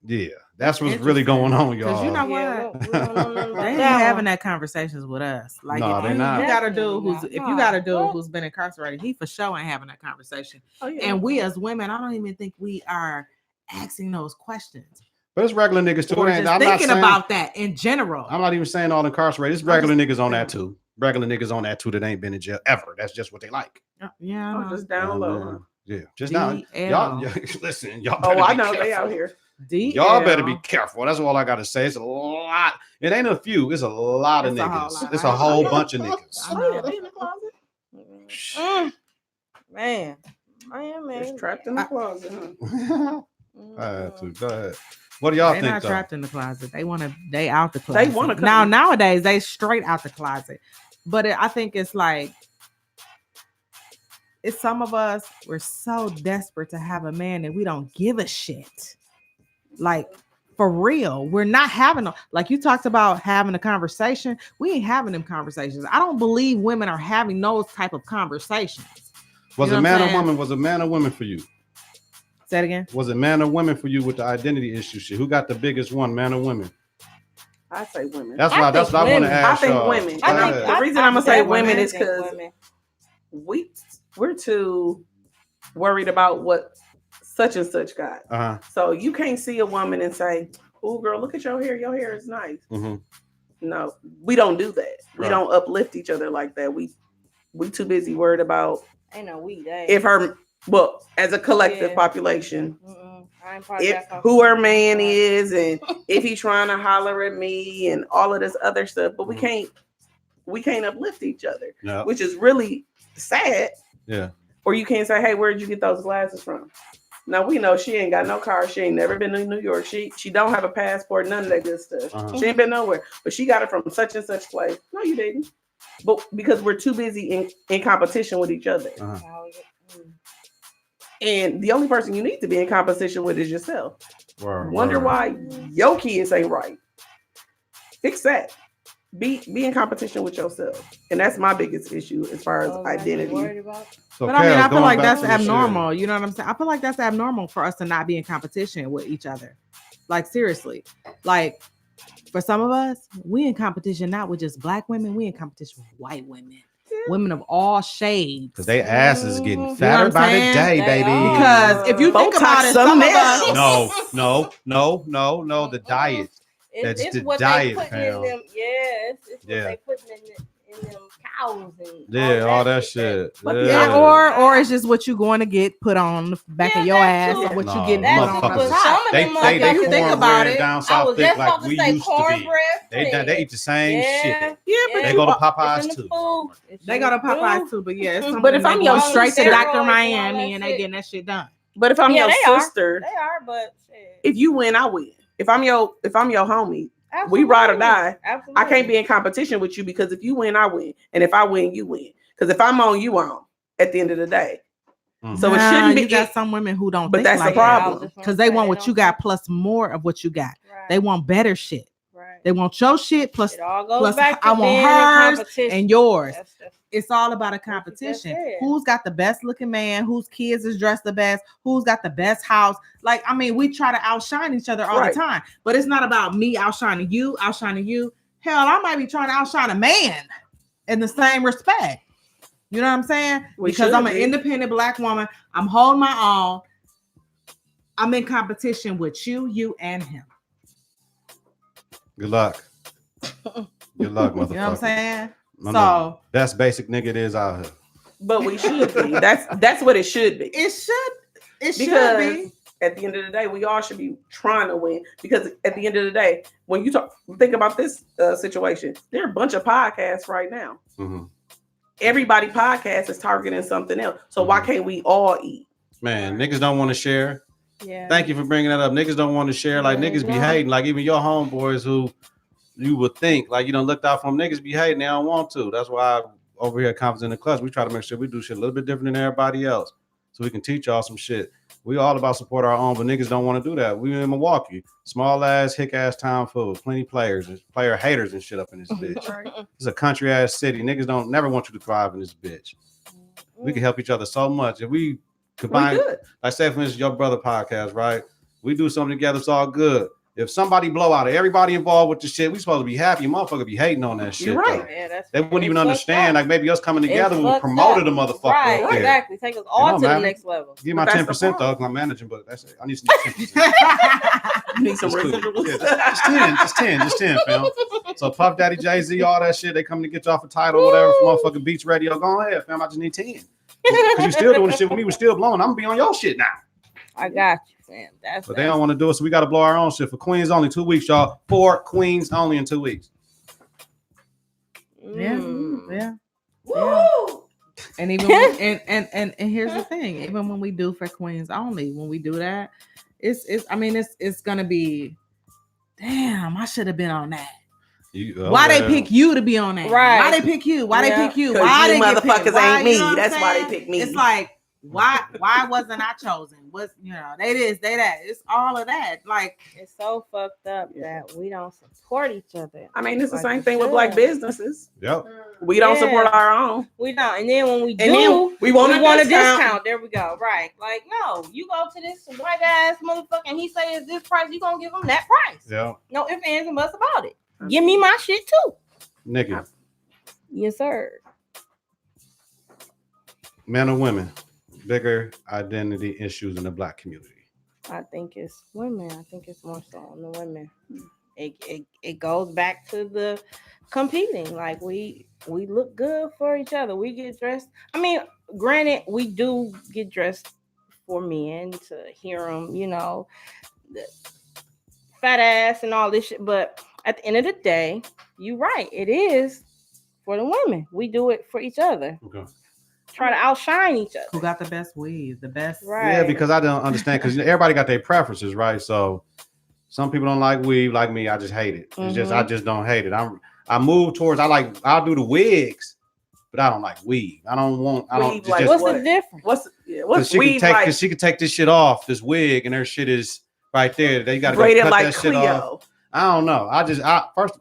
Yeah, that's what's really Interesting. going on, y'all. Because you know Yeah, what? we don't know nothing about They ain't that having one. that conversations with us. Like No, if they you, not. you got a dude Definitely who's not. if you got a dude Nah. who's been incarcerated, he for sure ain't having that conversation. Oh, yeah. And we as women, I don't even think we are asking those questions. But it's regular niggas too. Or It ain't- just I'm not thinking saying, about that in general. I'm not even saying all incarcerated. It's I'm regular just niggas on that thinking. too. Regular niggas on that too that ain't been in jail ever. That's just what they like. Yeah, I Oh, know. just down low. Huh? Yeah, just now. DL. Y'all, listen, y'all. Oh, better I be know they careful. out here. DL. Y'all better be careful. That's all I gotta say. It's a lot. It ain't a few. It's a lot of It's a whole niggas. lot. It's a whole bunch of I niggas. Oh, yeah, know. they in the closet. Man. Just trapped in the closet, huh? Go ahead. What do y'all They think not though? trapped in the closet. They out the closet. They wanna come. now nowadays they straight out the closet. But I think it's like it's some of us we're so desperate to have a man that we don't give a shit. Like for real, we're not having like you talked about having a conversation. We ain't having them conversations. I don't believe women are having those type of conversations. Was You know it what man I'm or saying? woman? Was it man or woman for you? Say it again. Was it man or woman for you with the identity issue shit? Who got the biggest one, man or women? I say women. That's I what I think want to women. ask. I think y'all. women. Go I ahead. think the reason I'm gonna say women is definitely because think women. we're too worried about what such and such got. Uh-huh. So you can't see a woman and say, "Oh, girl, look at your hair. Your hair is nice." Mhm. No, we don't do that. We Right. don't uplift each other like that. We too busy worried about Ain't no we that. if her as a collective Yeah. population, I ain't part of if that who her conversation. man is and if he trying to holler at me and all of this other stuff, but Mhm. we can't uplift each other, Yeah. which is really sad. Yeah. Or you can't say, "Hey, where'd you get those glasses from?" Now we know she ain't got no car. She ain't never been to New York. She don't have a passport. None of that good stuff. Uh-huh. She ain't been nowhere, but she got it from such and such place. No, you didn't. But because we're too busy in competition with each other, Uh-huh. and the only person you need to be in competition with is yourself. Wonder Word. why your kids ain't right. Fix that. Be in competition with yourself, and that's my biggest issue as far as identity. Worried about? So, But I mean, Kaz, I feel going like back that's to the shit. abnormal. You know what I'm saying? I feel like that's abnormal for us to not be in competition with each other. Like seriously, like for some of us, we in competition not with just black women. We in competition with white women, women of all shades. Because they asses getting Mhm. fatter what I'm by the saying? day, They baby. are. Because if you think Botox about it, some some of nails. us, No. The diet. That's It's the what diet, they putting in fam. them. Yeah, it's what Yeah. they putting in them cows and Yeah, all that shit. But yeah, or it's just what you going to get put on the back Yeah, of your that ass, too. or what No, you getting That's put just on but the some top. of They them they you think motherfuckers. about cornbread it, down I south was thick just like about to we say used to be. cornbread. They eat the same shit. Yeah, but They go to It's Popeyes in the too. food. It's They in go to the Popeyes food. too, but yeah, it's But something if they I'm going your straight to sister- Dr. Steroids and all Miami that and they shit. getting that shit done. if I'm Yeah, your they are. sister, They are, but shit. if you win, I win. If I'm your homie, we ride or die. Absolutely. I can't be in competition with you because if you win, I win, and if I win, you win. Because if I'm on, you on. At the end of the day, so it shouldn't be. You got some women who don't But think that's like the problem. that because they want what you got plus more of what you got. Right. They want better shit. Right. They want your shit plus It all goes plus back to I want being in hers competition. and yours. That's It's all about a what you just competition. said. Who's got the best looking man? Whose kids is dressed the best? Who's got the best house? Like, I mean, we try to outshine each other all Right. the time, but it's not about me outshining you. Hell, I might be trying to outshine a man in the same respect. You know what I'm saying? We Because should I'm an be. independent black woman. I'm holding my own. I'm in competition with you, and him. Good luck. Good luck, motherfucker. You know what I'm saying? No, So best basic nigga it is out here. But we should be. That's what it should be. it should Because be. at the end of the day, we all should be trying to win. Because at the end of the day, when you think about this situation, there are a bunch of podcasts right now. Mm-hmm. everybody podcast is targeting something else. So why can't we all eat? Man, niggas don't want to share. Yeah. Thank you for bringing that up. Niggas don't want to share. Like Yeah, niggas be no. hating. Like even your homeboys who you would think like you don't looked out for them. Niggas be hating. They don't want to. That's why over here at Confidence in the Clutch, we try to make sure we do shit a little bit different than everybody else, so we can teach y'all some shit. We all about support our own, but niggas don't want to do that. We in Milwaukee, small ass, hick ass town full, plenty players, and player haters and shit up in this bitch. It's a country ass city. Niggas don't never want you to thrive in this bitch. We can help each other so much if we We combine. good. Like say for instance, your brother podcast, right? We do something together, it's all good. If somebody blow out of everybody involved with the shit, we supposed to be happy. Motherfucker be hating on that shit. You're right. though. Yeah, that's They wouldn't even it's fucked understand. up. Like maybe us coming together It's would fucked promoted up. the motherfucker. Right, up there. exactly. Take us all know, to the man. next level. Give my But that's 10% the though, point. 'cause I'm managing, but that's it. I need some 10%. You need some Just cool. residuals. Yeah, just 10, fam. So Puff Daddy, Jay-Z, all that shit, they coming to get you off a title, whatever, from motherfucking Beats Radio. Go ahead, fam. I just need 10. Because you still doing the shit with me, we still blowing. I'm gonna be on your shit now. I got you, fam. That's But they don't want to do it, so we got to blow our own shit. For Queens only, 2 weeks, y'all. 4 Queens only in 2 weeks. Yeah, Mm. yeah. Woo! And even when, and here's the thing, even when we do for Queens only, when we do that, it's gonna be, damn, I should have been on that. Why they pick you to be on that? Right. Why they pick you? Why Yeah. they pick you? 'Cause Why you they get picked? motherfuckers Why, ain't me. you know what I'm That's why they saying? pick me. It's like, why wasn't I chosen? What's, you know, they this, they that. It's all of that. Like, It's so fucked up Yeah. that we don't support each other. I mean, it's the Like same you thing with black should. businesses. Yep. We don't support Yeah. our own. We don't. And then when we do, And then we want a discount. There we go. Right. Like, no, you go to this white ass motherfucker and he say it's this price, you gonna give him that price. Yeah. No ifs, ands, and buts about it. Give me my shit too. Nikki, Yes, sir. men or women, bigger identity issues in the black community. I think it's women. I think it's more so on the women. It goes back to the competing. Like we look good for each other. We get dressed. I mean, granted, we do get dressed for men to hear them, you know, the fat ass and all this shit. But at the end of the day, you're right. It is for the women. We do it for each other. Okay. Try to outshine each other. who got the best weave, the best? Right. Yeah, because I don't understand, because everybody got their preferences, right? So some people don't like weave, like me. I just hate it. It's just I just don't hate it. I move towards. I'll do the wigs, but I don't like weave. I don't. Weave It's like just, What's what? the difference? What's Cause she weave can take, like? cause she can take this shit off, this wig, and her shit is right there. They gotta go Braided cut like that shit off. Cleo. I don't know. First,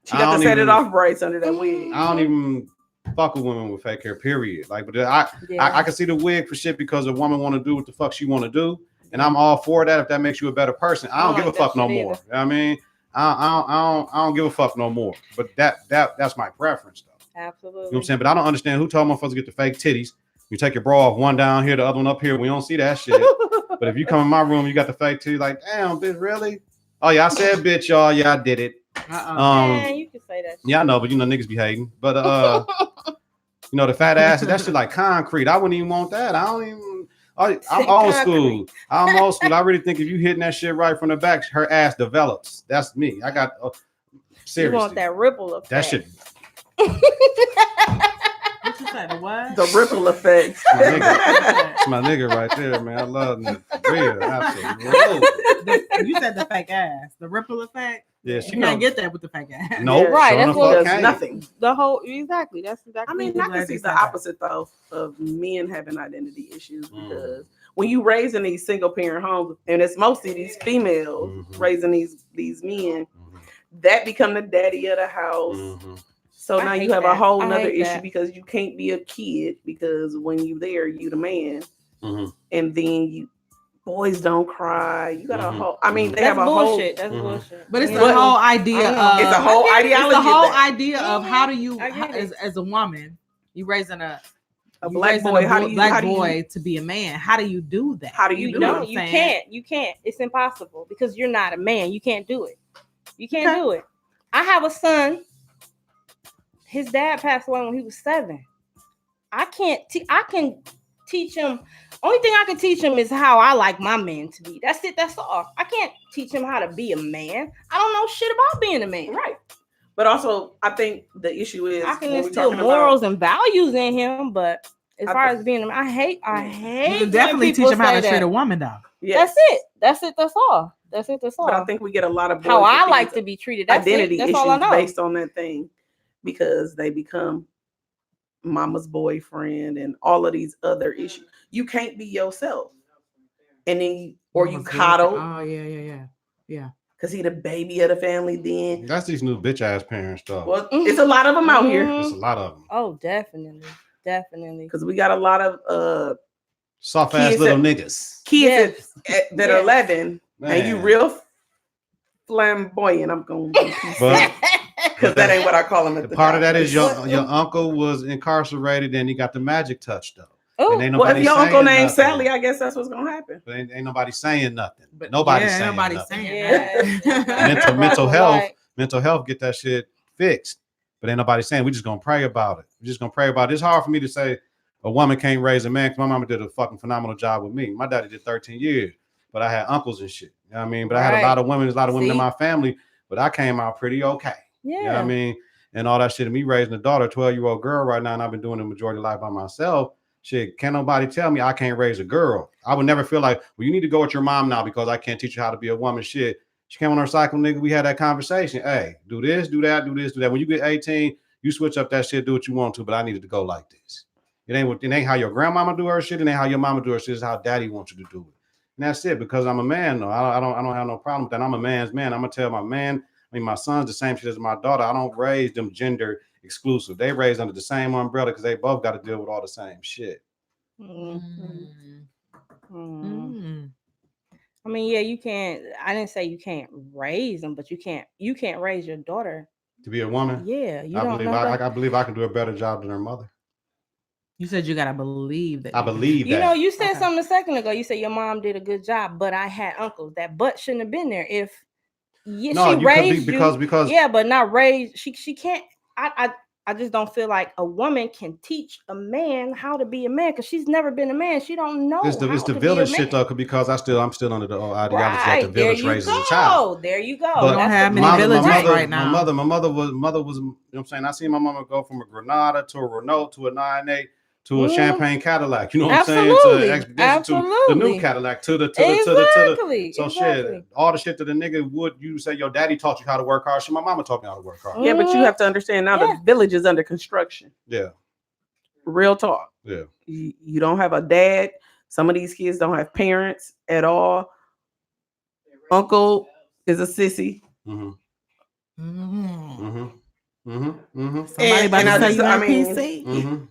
She I got don't to set even- it off braids under that wig. I don't even fuck with women with fake hair. Period. Like, but I can see the wig for shit because a woman want to do what the fuck she want to do, and I'm all for that if that makes you a better person. I don't I give a like that fuck no shit more. either. You know what I mean, I don't give a fuck no more. But that's my preference though. Absolutely. You know what I'm saying? But I don't understand who told motherfuckers to get the fake titties. You take your bra off, one down here, the other one up here. We don't see that shit. But if you come in my room, you got the fake titties. Like, damn, bitch, really? Oh yeah, I said bitch, y'all. Yeah, I did it. Man, you can say that. Yeah, I know, but you know niggas be hating. But you know the fat ass, that shit like concrete. I wouldn't even want that. I don't even. I'm old school. I'm old school. I really think if you hitting that shit right from the back, her ass develops. That's me. I got You seriously. want that ripple effect. That shit. What you say? The what? The ripple effect. My nigga. That's my nigga right there, man. I love him. Real, absolutely. You said the fake ass, the ripple effect. Yeah, she You know. can't get that with the fake ass. Nope. Right, sure that's the what- fuck Does can't. nothing. The whole exactly. That's exactly. I mean, I'm I can glad see you the said that. opposite though of men having identity issues Mm. because when you raise in these single parent homes, and it's mostly these females Mhm. raising these men, Mhm. that become the daddy of the house. Mhm. So I now hate you have a that. whole I nother hate issue that. because you can't be a kid because when you there, you the man, Mhm. and then you boys don't cry. You got Mhm. a whole. I mean, they That's have a bullshit. That's Mhm. bullshit. But it's You the know? whole idea I know. of It's a whole I get it. It's ideology. the whole of that. idea of how do you, I get it. as a woman, you raising A you black raising boy. How do you? black How do boy you? to be a man? How do you do that? How do you You do don't. it? You saying? can't. You can't. It's impossible because you're not a man. You can't do it. You can't Okay. do it. I have a son. His dad passed away when he was 7. I can't. I can teach him. Only thing I can teach him is how I like my man to be. That's it. That's all. I can't teach him how to be a man. I don't know shit about being a man. Right. But also, I think the issue is I can when we instill talking morals about, and values in him, but as I far think- as being, I hate You can when definitely teach people them how say to treat that. a woman, though. yes. That's it. That's all. That's it. That's all. But I think we get a lot of boys how with I like these to be treated. That's identity it. That's issues all I know. based on that thing because they become mama's boyfriend and all of these other issues. You can't be yourself, and then you Mama's coddle boyfriend. Oh yeah. because he the baby of the family. Then That's these new bitch ass parents stuff. well, it's a lot of them out here There's a lot of them. Oh, definitely. because we got a lot of Soft ass kids little that- niggas. kids that are Yes. 11 and you Man. real flamboyant. I'm going to But because that ain't what I call them at the the part of job. that is your uncle was incarcerated and he got the magic touch though. Oh, And ain't Well, if nobody your uncle saying named nothing. Sally, I guess that's what's gonna happen. But ain't nobody saying nothing. But Nobody's yeah, saying nobody's nothing. saying Yeah. that. Mental health. Right. Mental health get that shit fixed. But ain't nobody saying we just gonna pray about it. We're just gonna pray about it. It's hard for me to say a woman can't raise a man because my mama did a fucking phenomenal job with me. My daddy did 13 years, but I had uncles and shit. You know what I mean? But I had a Right. lot of women, there's a lot of women in See? my family, but I came out pretty okay. Yeah. You know what I mean? And all that shit. And me raising a daughter, 12-year-old girl right now, and I've been doing the majority of life by myself. Shit, can't nobody tell me I can't raise a girl. I would never feel like, well, you need to go with your mom now because I can't teach you how to be a woman. Shit. She came on her cycle, nigga. We had that conversation. Hey, do this, do that, do this, do that. When you get 18, you switch up that shit, do what you want to, but I needed to go like this. It ain't how your grandmama do her shit, it ain't how your mama do her shit, it's how daddy wants you to do it. And that's it, because I'm a man though. I don't have no problem with that. I'm a man's man. I'm gonna tell my son's the same shit as my daughter. I don't raise them gender exclusive. They raised under the same umbrella because they both got to deal with all the same shit. Mhm. Mm. Mm. Mm. I mean, yeah, you can't. I didn't say you can't raise them, but you can't raise your daughter. To be a woman, Yeah, you I don't believe know. I believe I can do a better job than her mother. You said you gotta believe that. I believe You that. know, you said Okay. something a second ago. You said your mom did a good job, but I had uncles. That butt shouldn't have been there. If no, she you could raised be you, because yeah, but not raised. She can't. I just don't feel like a woman can teach a man how to be a man because she's never been a man. She don't know. it's the how to be a village shit man. though, because I'm still under the old ideology that the Right, there village you raises a child. go. There you go. But We don't That's have the many point. villages Right. right now. My mother was, you know what I'm saying? I seen my mama go from a Granada to a Renault to a 9.8 to a Mhm. Champagne Cadillac. You know what I'm saying? Absolutely. To Expedition to the new Absolutely. Cadillac to the Exactly. so exactly. shit. All the shit that the nigga would you say your daddy taught you how to work hard. Shit, my mama taught me how to work hard. Yeah, but you have to understand now Yeah. the village is under construction. Yeah, Real talk. yeah. You don't have a dad. Some of these kids don't have parents at all. Uncle is a sissy. Mm-hmm. Mm. Mm-hmm. Mm-hmm. Mm-hmm. Somebody about And to I say just- you I on mean, PC. Mm-hmm.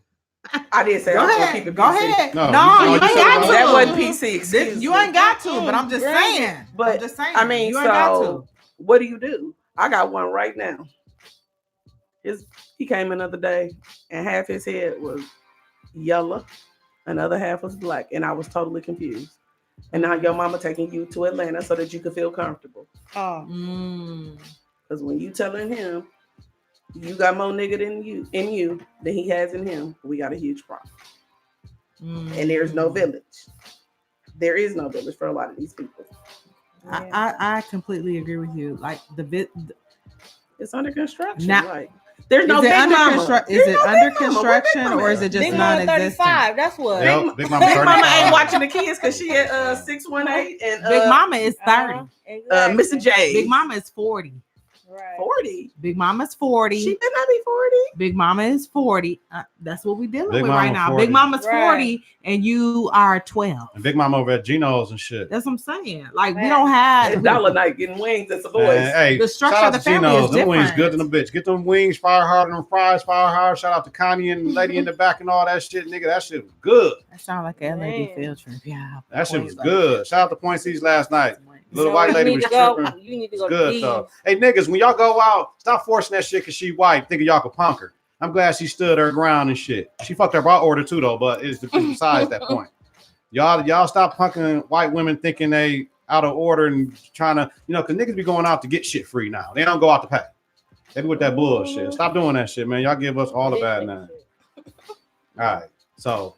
I did say Go I was gonna ahead. keep it Go PC. ahead. No, No, you you said ain't got to. That wasn't PC. Excuse You me. ain't got to, but I'm just Right. saying. But, I'm just saying. I mean, you ain't got so what do? I got one right now. He came another day, and half his head was yellow, another half was black, and I was totally confused. And now your mama taking you to Atlanta so that you could feel comfortable. Oh, to. Mm. Because when you telling him you got more nigga than you than he has in him, we got a huge problem. And there's no village. There is no village for a lot of these people. I completely agree with you. Like It's under construction. Now- like there's no is it big under mama. construction? Is There's it no under big mama. Where Big construction Mama or is at? it just Big Mama non-existent? 35. That's what. Yep, Big Mama Big Mama 35. ain't watching the kids because she at 618 and Big Mama is 30. Exactly. Mr. J. Big Mama is 40. Right. 40. Big Mama's 40. She better not be 40. Big Mama is 40. That's what we're dealing Big with Mama right now. 40. Big Mama's Right. 40 and you are 12. And Big Mama over at Geno's and shit. That's what I'm saying. Like we Right. don't have At Dollar Night getting wings. That's the boys. Man, hey, The structure shout out of the to family Geno's. is Them wings different. good than a bitch. Get them wings fire hard and them fries fire hard. Shout out to Connie and the lady in the back and all that shit, nigga. That shit was good. That sounds like an LAD Man. field trip. Yeah. That shit was Like- good. Shout out to Point C's last night. Little So white you lady need was to go- tripping. You need to It's go to good D's. though. Hey niggas, when y'all go out, stop forcing that shit because she white, thinking y'all could punk her. I'm glad she stood her ground and shit. She fucked up our order too though, but it's besides that point. Y'all stop punking white women thinking they out of order and trying to, because niggas be going out to get shit free now. They don't go out to pay. They be with that bullshit. Stop doing that shit, man. Y'all give us all the bad names. All right. So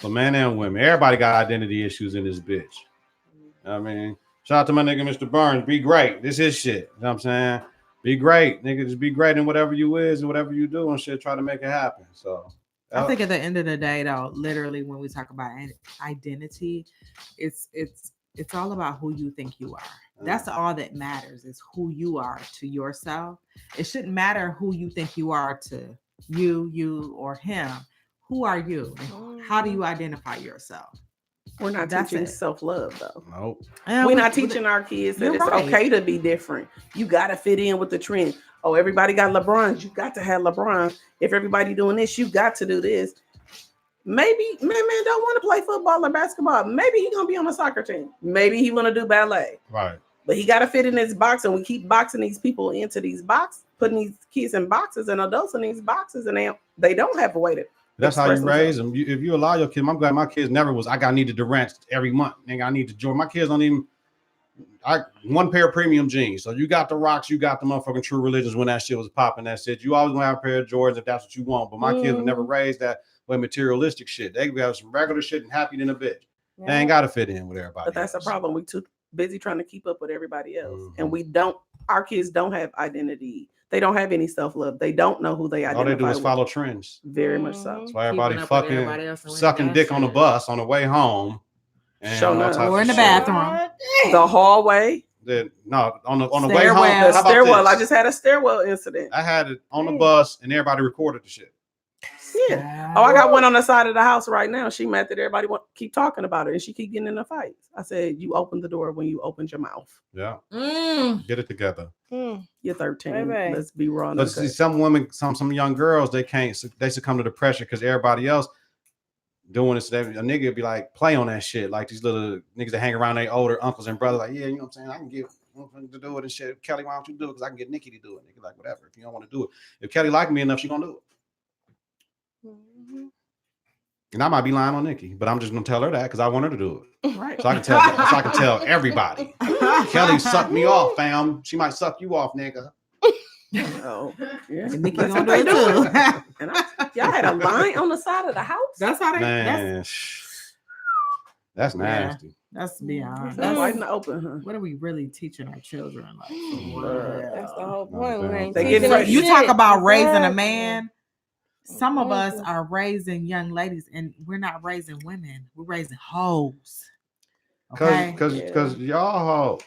men and women, everybody got identity issues in this bitch. I mean, shout out to my nigga Mr. Burns. Be great. This is shit. You know what I'm saying? Be great, nigga. Just be great in whatever you is and whatever you do and shit. Try to make it happen. So I think at the end of the day, though, literally when we talk about identity, it's all about who you think you are. That's all that matters is who you are to yourself. It shouldn't matter who you think you are to you or him. Who are you? How do you identify yourself? We're not That's teaching it. self-love though. nope. We're not teaching our kids that You're it's right. okay to be different. You gotta fit in with the trend. Oh, everybody got LeBrons. You got to have LeBron. If everybody doing this, you got to do this. Maybe man don't want to play football or basketball. Maybe he gonna be on a soccer team. Maybe he want to do ballet. Right. But he got to fit in this box, and we keep boxing these people into these boxes, putting these kids in boxes and adults in these boxes, and they don't have a way to. That's how you express raise them. If you allow your kid, I'm glad my kids never was. I got needed Durant every month. Nigga, I need to Jordan. My kids don't even. One pair of premium jeans. So you got the rocks, you got the motherfucking True Religions when that shit was popping. That shit. You always gonna have a pair of Jordans if that's what you want. But my kids were never raised that way materialistic shit. They have some regular shit and happy than a bitch. They ain't got to fit in with everybody. But that's else. the problem. We too busy trying to keep up with everybody else, Mhm. and we don't. Our kids don't have identity. They don't have any self-love. They don't know who they All identify they do is with. follow trends. Very much so. That's why everybody Keeping up with fucking everybody else and sucking winning dick that on the shit. bus on the way home. And Showing all up. types Or of in the shit. bathroom. The hallway, No, on the way Stairwell. home. the How about stairwell. this? I just had a stairwell incident. I had it on the Damn. bus and everybody recorded the shit. Yeah. Oh, I got one on the side of the house right now. She mad that everybody keep talking about it, and she keep getting in a fight. I said, "You opened the door when you opened your mouth. Yeah. Mm. Get it together. You're 13. Baby. Let's be raw. But see, some women, some young girls, they succumb to the pressure because everybody else doing this. A nigga would be like, play on that shit. Like these little niggas that hang around their older uncles and brothers, like, yeah, you know what I'm saying? I can get to do it and shit. Kelly, why don't you do it? Because I can get Nikki to do it. Nigga, like, whatever. If you don't want to do it. If Kelly like me enough, she gonna do it. And I might be lying on Nikki, but I'm just gonna tell her that because I want her to do it. Right. So I can tell everybody. Kelly sucked me off, fam. She might suck you off, nigga. Oh, yeah. And Nikki That's gonna what do they it doing. too. And y'all had a line on the side of the house. That's how they. Man, that's Yeah. nasty. That's beyond. That's right in That's, the open, huh? what are we really teaching our children? Like, That's the whole point. We ain't They teaching get them ready. you shit. talk about raising a Exactly. man. Some of us Mhm. are raising young ladies, and we're not raising women. We're raising hoes. Okay, Cause y'all,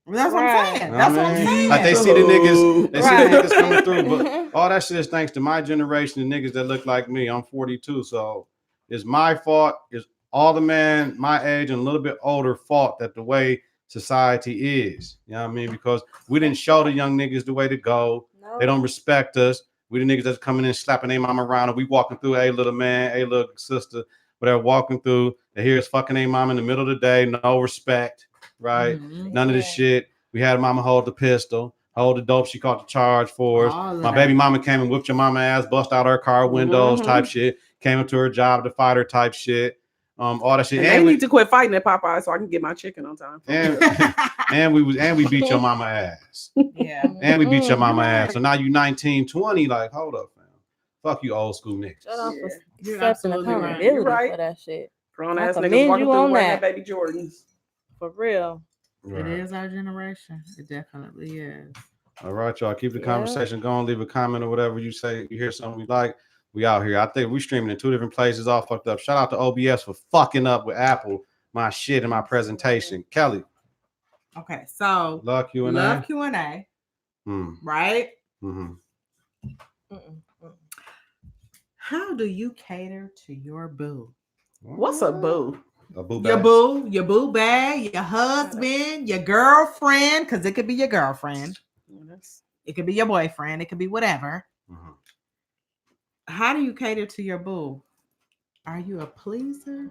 that's what I'm Right. saying. know That's what what I I'm mean? saying. Like they see the niggas, they see the Right. niggas coming through, but all that shit is thanks to my generation of niggas that look like me. I'm 42, so it's my fault. It's all the man my age and a little bit older fault that the way society is. You know what I mean? Because we didn't show the young niggas the way to go. No. They don't respect us. We the niggas that's coming in slapping their mama around, and we walking through, hey little man, hey little sister, but they're walking through. They hear us fucking their mom in the middle of the day, no respect, right? Mhm. None of this shit. We had mama hold the pistol, hold the dope. She caught the charge for us. All of My that. baby mama came and whipped your mama ass, bust out her car windows, Mhm. type shit. Came into her job to fight her, type shit. All that shit. And they need to quit fighting at Popeye so I can get my chicken on time. and we beat your mama ass. Yeah. And we beat your mama You're ass. So now you 19, 20, like, hold up, fam. Fuck you old school niggas. Shut up for Yeah. You're accepting absolutely right. accountability You're right. for that shit. Grown I ass niggas commend walking you through on wearing that. their baby Jordans. For real. It Right. is our generation. It definitely is. All right, y'all. Keep the Yeah. conversation going. Leave a comment or whatever you say. You hear something we like. We out here. I think we streaming in 2 different places, all fucked up. Shout out to OBS for fucking up with Apple, my shit and my presentation. Kelly, Okay, so love Q&A. love Q&A, right? Mm-hmm. How do you cater to your boo? What's a boo? A boo Your bag. boo bag, your husband, your girlfriend, because it could be your girlfriend, it could be your boyfriend, it could be whatever. Mhm. How do you cater to your boo? Are you a pleaser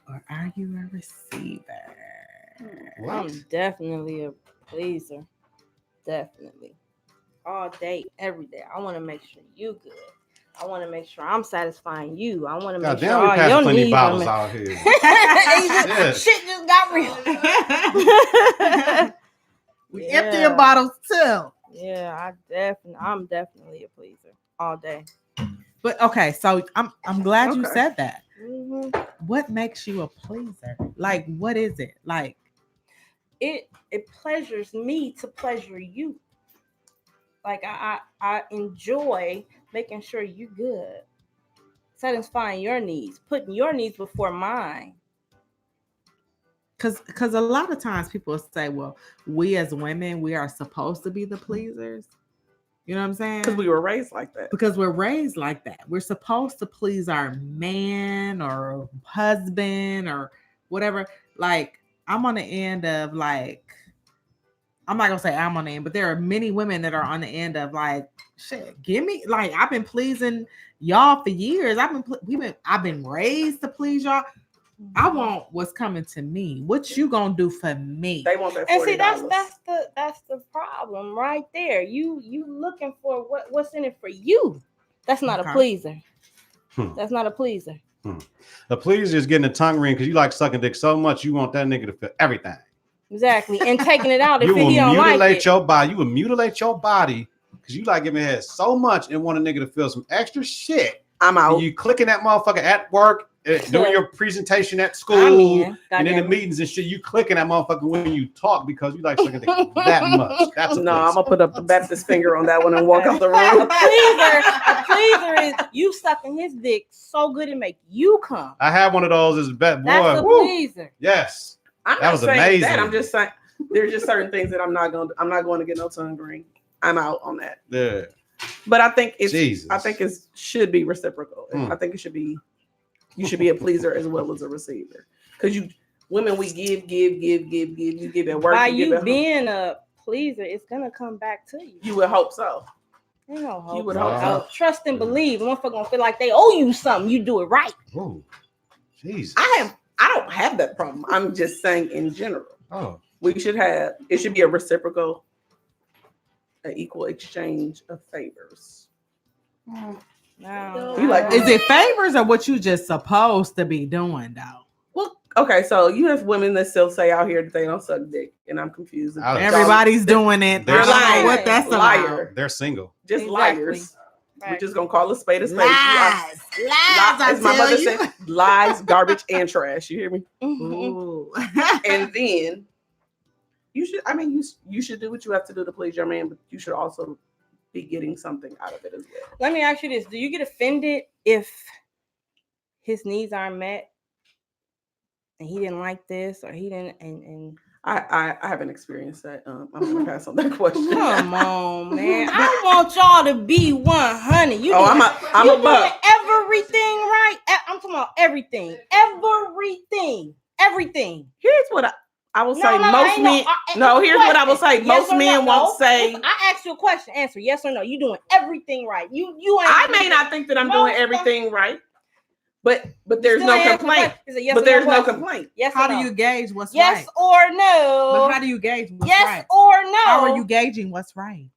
or are you a receiver? What? I'm definitely a pleaser. Definitely. All day, every day. I want to make sure you good. I want to make sure I'm satisfying you. I want to make God sure damn, we all passing your plenty needs bottles are out here. met. Yeah. Shit just got real. We Yeah. empty your bottles too. Yeah, I'm definitely a pleaser all day. But okay, so I'm glad you Okay. said that. Mhm. What makes you a pleaser? Like, what is it? Like, It pleasures me to pleasure you. Like I enjoy making sure you good, satisfying your needs, putting your needs before mine. Because a lot of times people say, well, we as women, we are supposed to be the pleasers. You know what I'm saying? Because we were raised like that. Because we're raised like that. We're supposed to please our man or husband or whatever. Like, I'm on the end of like, I'm not gonna say I'm on the end, but there are many women that are on the end of like, shit, give me, like, I've been pleasing y'all for years. I've been raised to please y'all. I want what's coming to me. What you gonna do for me? They want that $40. And see, that's the problem right there. You looking for what's in it for you. That's not Okay. a pleaser. Hmm. That's not a pleaser. A pleaser is getting a tongue ring because you like sucking dick so much you want that nigga to feel everything. Exactly. And taking it out if You will he don't like mutilate it. your body. You will mutilate your body because you like giving head so much and want a nigga to feel some extra shit. I'm out. And you clicking that motherfucker at work, doing your presentation at school, I'm in. and in the Goddamn. meetings and shit. You clicking that motherfucker when you talk because you like sucking dick that much. That's a No, I'm pleaser. gonna put up the Baptist finger on that one and walk out the A room. pleaser is you sucking his dick so good it make you come. I had one of those as a bet, That's a boy. Woo. pleaser. Yes. I'm That not was saying amazing. that. I'm just saying there's just certain things that I'm not going to get no tongue ring. I'm out on that. Yeah. But I think it's Jesus. I think it should be reciprocal. Hmm. I think it should be you should be a pleaser as well as a receiver. Because women we give, you give at work. By you give you at home. being a pleaser, it's gonna come back to you. You would hope so. Ain't no hope. You would hope so. Trust and believe. Motherfucker gonna feel like they owe you something. You do it right. Ooh. Jesus. I don't have that problem. I'm just saying in general. Oh. It should be a reciprocal, an equal exchange of favors. No. You like- Is it favors or what you just supposed to be doing though? Well, okay, so you have women that still say out here that they don't suck dick, and I'm confused. Everybody's doing it. They're I don't know lying. what that's about. Liar. They're single. Just Exactly. liars. We're Right. just gonna call a spade a spade. Lies, As my mother said, lies, garbage, and trash. You hear me? Mhm. Ooh. And then you should. I mean, you should do what you have to do to please your man, but you should also be getting something out of it as well. Let me ask you this: do you get offended if his needs aren't met, and he didn't like this, or he didn't? And I haven't experienced that. I'm gonna pass on that question. come on, man! I want y'all to be 100. You Oh, doing, I'm you a buck. doing everything right. I'm talking about everything, everything. Here's what I will say. I Most ain't men. No, here's what I will say. Yes Most or men no? won't say. I asked you a question. Answer yes or no. You doing everything right. You ain't. I may not think that I'm doing everything right, but there's no complaint. Yes But or there's no question. complaint. Yes How or do no? you gauge what's Yes right? or no? But how do you gauge what's yes right? or no? How are you gauging what's right?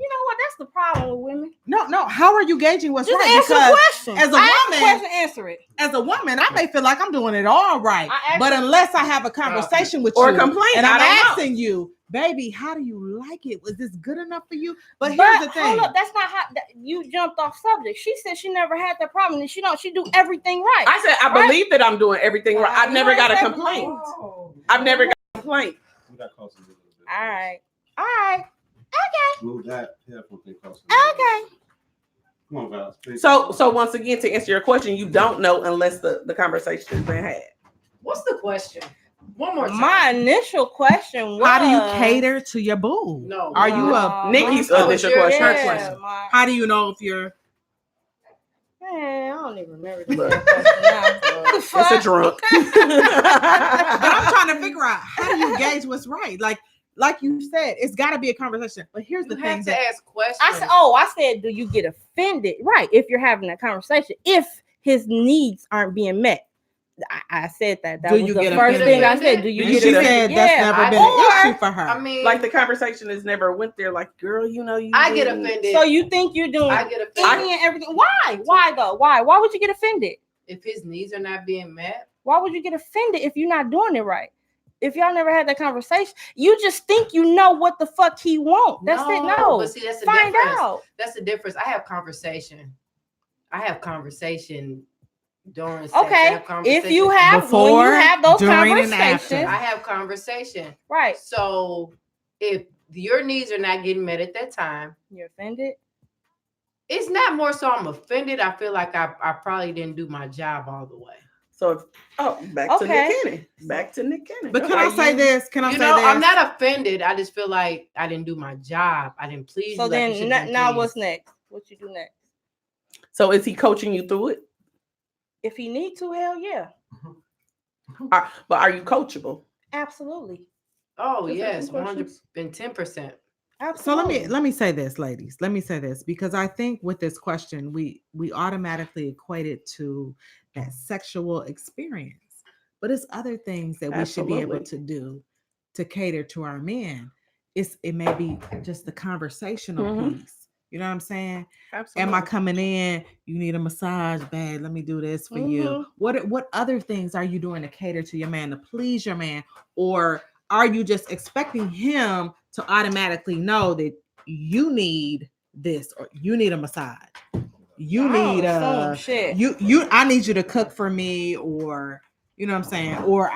You know what? That's the problem with women. No. How are you gauging what's Just right? answer the question. as a I asked the woman- question, answer it. As a woman, I may feel like I'm doing it all right, I but actually- unless I have a conversation with Or you a complaint, and I I'm don't know. asking you, baby, how do you like it? Was this good enough for you? But But here's the thing. hold up, that's not how you jumped off subject. She said she never had that problem, and she do everything right. I said I Right? believe that I'm doing everything right. I've You never ain't got a said complaint. before. I've never got a complaint. We got closer a little bit. All right, Move that headphone thing closer. okay. Come on, Val. Please. So once again, to answer your question, you don't know unless the conversation has been had. What's the question? One more time. My initial question was, How do you cater to your boo? No. Are you a Nikki's Oh, initial sure, question. her Yeah, question. How do you know if you're Man, I don't even remember the Look. damn question now. What the It's fuck? a drunk. but I'm trying to figure out how do you gauge what's right? Like you said, it's got to be a conversation. But here's You the have thing to that ask questions. I said, do you get offended? Right, if you're having a conversation, if his needs aren't being met. I said that. That Do was you the get first thing I offended? said. Do you Do get you she get offended? said that's never been an issue for her. I mean, Like the conversation has never went there. Like, girl, you know you. I get didn't- offended. So you think you're doing I get any offended and everything? Why? Why though? Why? Why would you get offended? if his needs are not being met. Why would you get offended if you're not doing it right? If y'all never had that conversation, you just think you know what the fuck he want. That's it. No, But see, that's the find difference. out. That's the difference. I have conversation during sex. Okay, I have conversation. if you have when you Before, have those during, and conversations, after. I have conversation. right? So if your needs are not getting met at that time. You're offended. It's not more so I'm offended. I feel like I probably didn't do my job all the way. So, back to Okay. Nick Cannon. Back to Nick Cannon. But can I say this? Can I You say know, this? I'm not offended. I just feel like I didn't do my job. I didn't please So you. like you then, should have been now pleased. what's next? What you do next? So is he coaching you through it? If he need to, hell yeah, But are you coachable? absolutely, Oh Just yes, asking questions. 110%. So absolutely. let me say this, ladies. Let me say this because I think with this question we automatically equate it to that sexual experience, but it's other things that we should be able Absolutely. to do to cater to our men. It may be just the conversational Mhm. piece. You know what I'm saying? Absolutely. Am I coming in? You need a massage, babe. Let me do this for you. Mhm. What other things are you doing to cater to your man, to please your man? Or are you just expecting him to automatically know that you need this or you need a massage? You need Oh, shit. I need you to cook for me, or you know what I'm saying? Or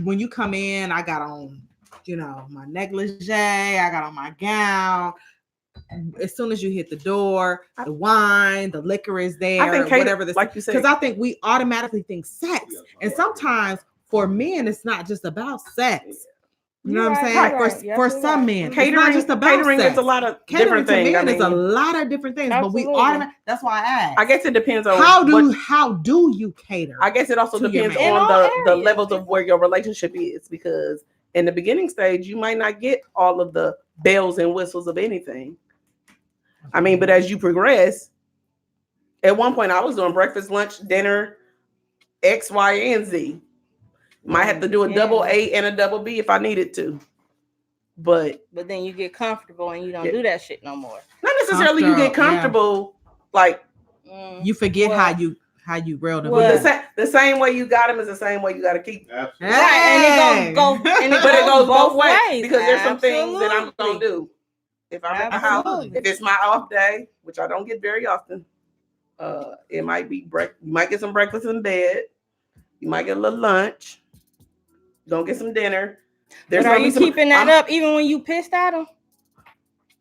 when you come in, I got on, my negligee, I got on my gown. As soon as you hit the door, the wine, the liquor is there, I think whatever like you said, because I think we automatically think sex. And sometimes for men, it's not just about sex. You know You're what I'm right, saying? you're right. You're For absolutely some right. men, catering, it's not just about catering sex. is a lot of Catering different to things. men I is a mean, lot of different things, Absolutely. but we automatically. That's why I asked. I guess it depends on how do you cater? I guess it also to your depends man. In on all the areas. levels of where your relationship is, because in the beginning stage, you might not get all of the bells and whistles of anything. I mean, but as you progress, at one point I was doing breakfast, lunch, dinner, X, Y, and Z. Might have to do a double A and a double B if I needed to. But then you get comfortable and you don't Yeah. do that shit no more. not necessarily you get comfortable, like You forget Well, how you reeled him well, in. the same way you got him is the same way you got to keep him. Absolutely. Right, and it goes But it goes both ways ways because there's some things that I'm Absolutely. gonna do. If I'm at the house, Absolutely. if it's my off day, which I don't get very often, it might be You might get some breakfast in bed. You might get a little lunch. You don't get some dinner. But are you keeping that up even when you pissed at him?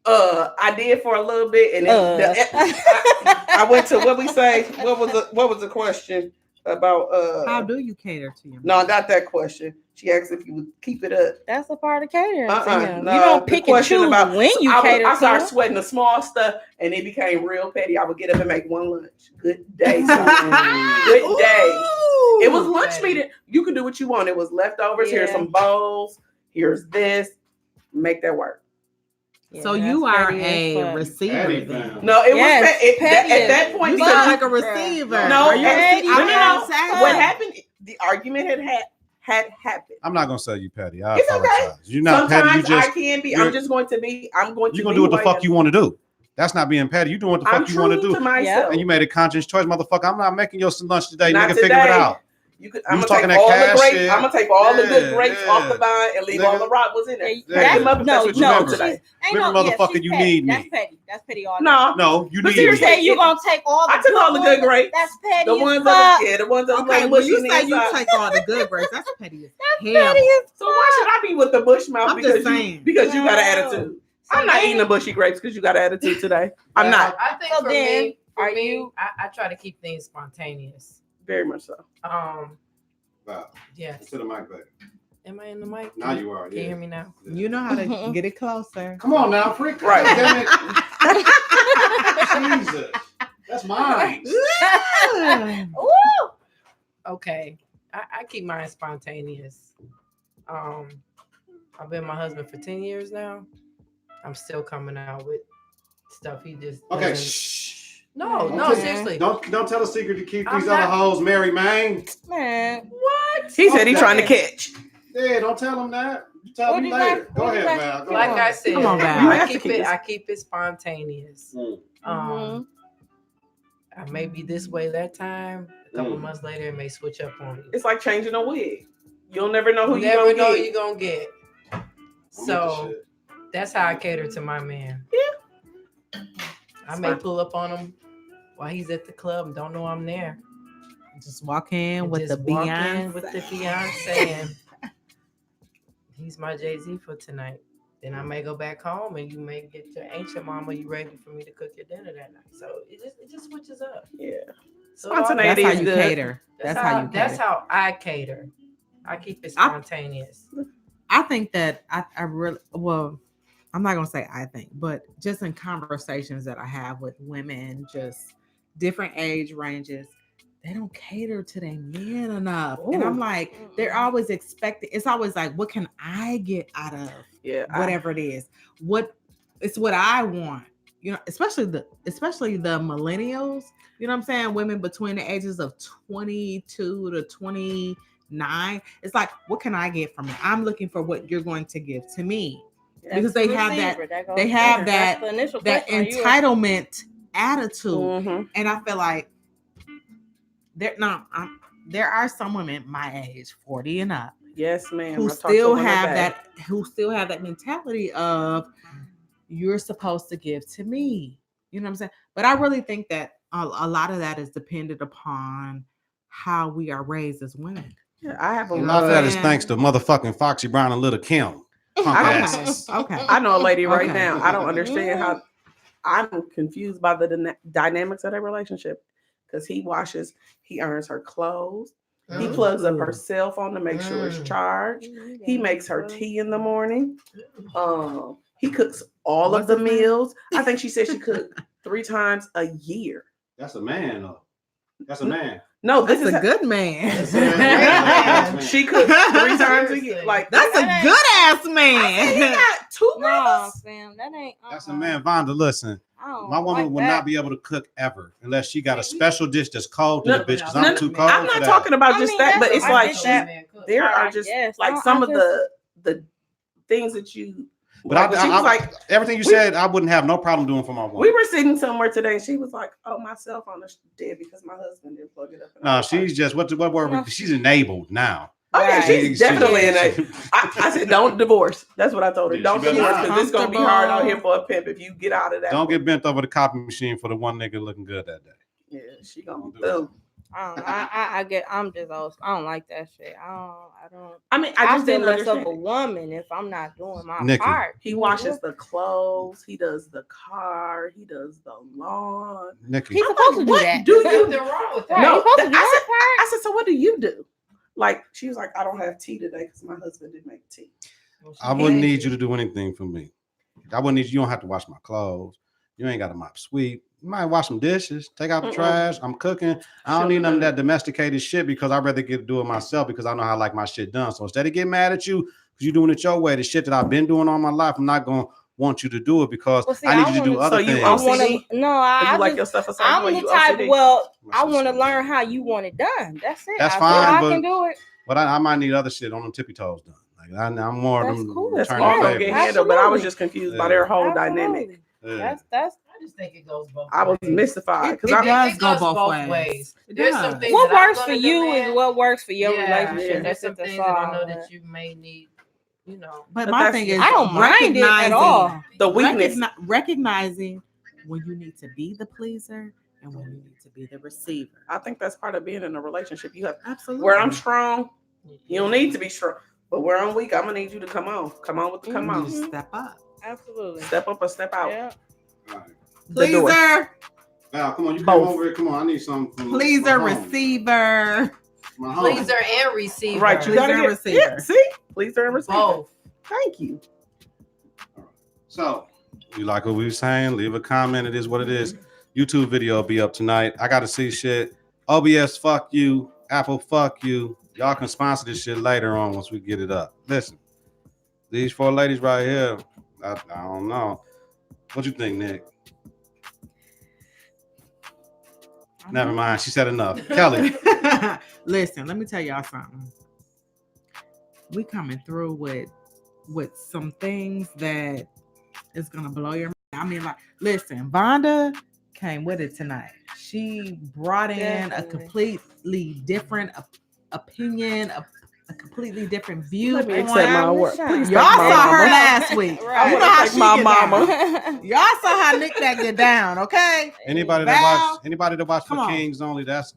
I did for a little bit, and then I went to what we say. What was the question about? How do you cater to your man? No, not that question. She asked if you would keep it up. That's a part of catering to him. No, You don't the pick and question choose about- when you cater I to started him. sweating the small stuff, and it became real petty. I would get up and make one lunch. Good day, son. Good day. It was lunch Okay. meeting. You could do what you want. It was leftovers. Here's Yeah. some bowls. Here's this. Make that work. So Yeah, you that's are petty as a fuck. receiver Petty, then. fam. No, it Yes, was petty at is- that point. You because sound like a Bruh. receiver. No, Are you petty. no. Yes. What happened? The argument had happened. I'm not gonna say you petty. I It's okay. apologize. You're not petty. Sometimes You just I can be. you're- I'm just going to be. I'm going to. you're gonna be do what the who I fuck am. you want to do. That's not being petty. You doing what the I'm fuck you want true to do. to myself. And you made a conscious choice, motherfucker. I'm not making your lunch today. Not Nigga, figure it today. out. I'm was gonna talking take that all the cash grapes. shit. I'm gonna take all the good Yeah, grapes yeah. off the vine and leave Nigga. all the rot was in there. Yeah, Pack them up if that's what you no, want she's, today. ain't Remember, no, yeah, motherfucker, she's you petty. need That's me. petty. That's petty all day. No, No, you But need You seriously, me. say you gonna take all the I took all the good ones? grapes. That's petty. The as ones fuck. that the ones that Okay, like when mushy you in the say you inside. take all the good grapes, that's petty as That's hell. petty as So why should I be with the bush mouth? I'm because just saying. because you got an No. attitude. So I'm not then- eating the bushy grapes because you got an attitude today. I'm not. I think So for then, me, are you- I try to keep things spontaneous. Very much so. Wow. Yes. To the mic, baby. Am I in the mic? Now you are. Can you Yeah. hear me now? You know how to get it closer. Come on now, freak. Right. Damn it. Jesus. That's mine. Woo! Okay. I keep mine spontaneous. I've been with my husband for 10 years now. I'm still coming out with stuff he just Okay. doesn't- Shh. No, Don't no, tell- seriously. Don't tell a secret to keep I'm these other not- hoes married, man. Man, What? He said he's Okay. trying to catch. Yeah, don't tell them that. You tell What me did later. I- Go what did ahead, I- Val. Go Like on. I said, Come on, Val. You I have to keep keep it. this- I keep it spontaneous. Mm. I may be this way that time. A couple Mm. months later, it may switch up on me. It's like changing a wig. You'll never know who You you're never gonna know get. you're gonna get. I'm with the So shit. that's how I cater to my man. Yeah. I It's may fine. pull up on him while he's at the club and don't know I'm there. Just walk in And with the just walk in Beyonce. with the fiance and he's my Jay-Z for tonight. Then I may go back home and you may get your ancient mama, you ready for me to cook your dinner that night. So it just switches up. Yeah. So it all- Spontaneity That's how is you good. cater. That's how you cater. That's how I cater. I keep it spontaneous. I think that I really, well, I'm not gonna say I think, but just in conversations that I have with women, just different age ranges, they don't cater to their men enough. And I'm Ooh. like, they're always expecting. It's always like, what can I get out of Yeah. whatever it is? It's what I want. You know, especially the millennials. You know what I'm saying? Women between the ages of 22 to 29. It's like, what can I get from it? I'm looking for what you're going to give to me. Because they have that- they have that entitlement attitude. Mm-hmm. And I feel like there are some women my age, 40 and up, Yes, ma'am. who I talked to still one have today. that mentality of you're supposed to give to me. You know what I'm saying? But I really think that a lot of that is dependent upon how we are raised as women. Yeah, I have A a lot of that is Man. thanks to motherfucking Foxy Brown and Little Kim. Punk I asses. Okay. I know a lady right Okay. now. I don't understand how. I'm confused by the dynamics of their relationship because he earns her clothes. He plugs up her cell phone to make sure it's charged. He makes her tea in the morning. He cooks all of What's the his name? meals. I think she said she cooked 3 times a year. That's a man, though. That's a man. No, this That's is a good man. That's a great man. She cooks 3 times a year. Seriously. Like That's a That good ass he man. got 2 No, brothers. fam, that ain't. That's a man. Vonda, listen. My woman will not be able to cook ever unless she got a special dish that's cold to No, the bitch because no, I'm no, too no. cold I'm for not that. talking about I just mean, that, but that's it's what I like get that. there I are just guess. like I some of just- the things that you. But like, she was like, everything you said, I wouldn't have no problem doing for my woman. we were sitting somewhere today, and she was like, "Oh, my cell phone is dead because my husband didn't plug it up." And I No, was like, she's just what word? No. She's enabled now. "Oh yeah, she's definitely in a. a." I said, "Don't divorce." That's what I told her. Yeah, Don't she better divorce not. because it's gonna be hard out here for a pimp if you get out of that. Don't get bent over the copy machine for the one nigga looking good that day. Yeah, she gonna Don't do do. I don't know. I get. I'm just. I don't like that shit. I don't. I mean, I I just feel didn't less of understand. a woman if I'm not doing my Nikki. part. He washes the clothes. He does the car. He does the lawn. Nikki. He's supposed to do What that. do There's you nothing wrong with Right, that. No, he's supposed to do I that said- part. I said, "So what do you do?" Like she was like, "I don't have tea today because my husband didn't make tea." I wouldn't need you to do anything for me. I wouldn't need you. Don't have to wash my clothes. You ain't got to mop sweep. You might wash some dishes, take out the trash. I'm cooking. I don't need none of that domesticated shit because I'd rather do it myself because I know how I like my shit done. So instead of getting mad at you because you're doing it your way, the shit that I've been doing all my life, I'm not going to want you to do it because Well, see, I need I you to do wanna- other So you things. I OCD? want to. No, Or I you like just, your stuff a certain I'm way? the You type. OCD? Well, I What's want to this? learn how you want it done. That's it. That's I fine, feel I but- can do it. But I might need other shit on them tippy toes done. Like I'm more That's them cool. That's turn all your gonna favor. get handled. But I was Absolutely. just confused by their whole dynamic. Absolutely. Yeah. That's. I just think it goes both I was ways. mystified because It I does It go goes both ways. It There's does. some things What that I'm works for gonna you demand. is what works for your Yeah, relationship. and That's there's some it. That's things that I know all. that you may need, you know. But But my that's- thing is, I don't mind it at all. the weakness. recognizing when you need to be the pleaser and when you need to be the receiver. I think that's part of being in a relationship. You have Absolutely. where I'm strong, you don't need to be strong. But where I'm weak, I'm gonna need you to come on with the come You on. need to step up. Absolutely. Step up or step out. Yeah. All right. The door. Pleaser, Val, come on, you Both. come over here. Come on, I need something. From pleaser, my home. receiver. My home. Pleaser and receiver. Right, you Pleaser gotta and get receiver. yeah, see? Pleaser and receiver. both. Thank you. So, you like what we were saying? Leave a comment. It is what it is. YouTube video will be up tonight. I got to see shit. OBS, fuck you. Apple, fuck you. Y'all can sponsor this shit later on once we get it up. Listen, these 4 ladies right here, I don't know. What you think, Nick? Never mind. She said enough. Kelly. Listen, let me tell y'all something. We coming through with some things that is gonna blow your mind. I mean, like, listen, Vonda came with it tonight. She brought in a Definitely. completely different opinion, a completely different view. Let me on accept my it. word. Shine. Please Y'all thank my saw her mama. last week. Right. You know how Thank she my get mama. down. Y'all saw how Nick that get down, okay? Anybody Val, that watch come for on. Kings only, that's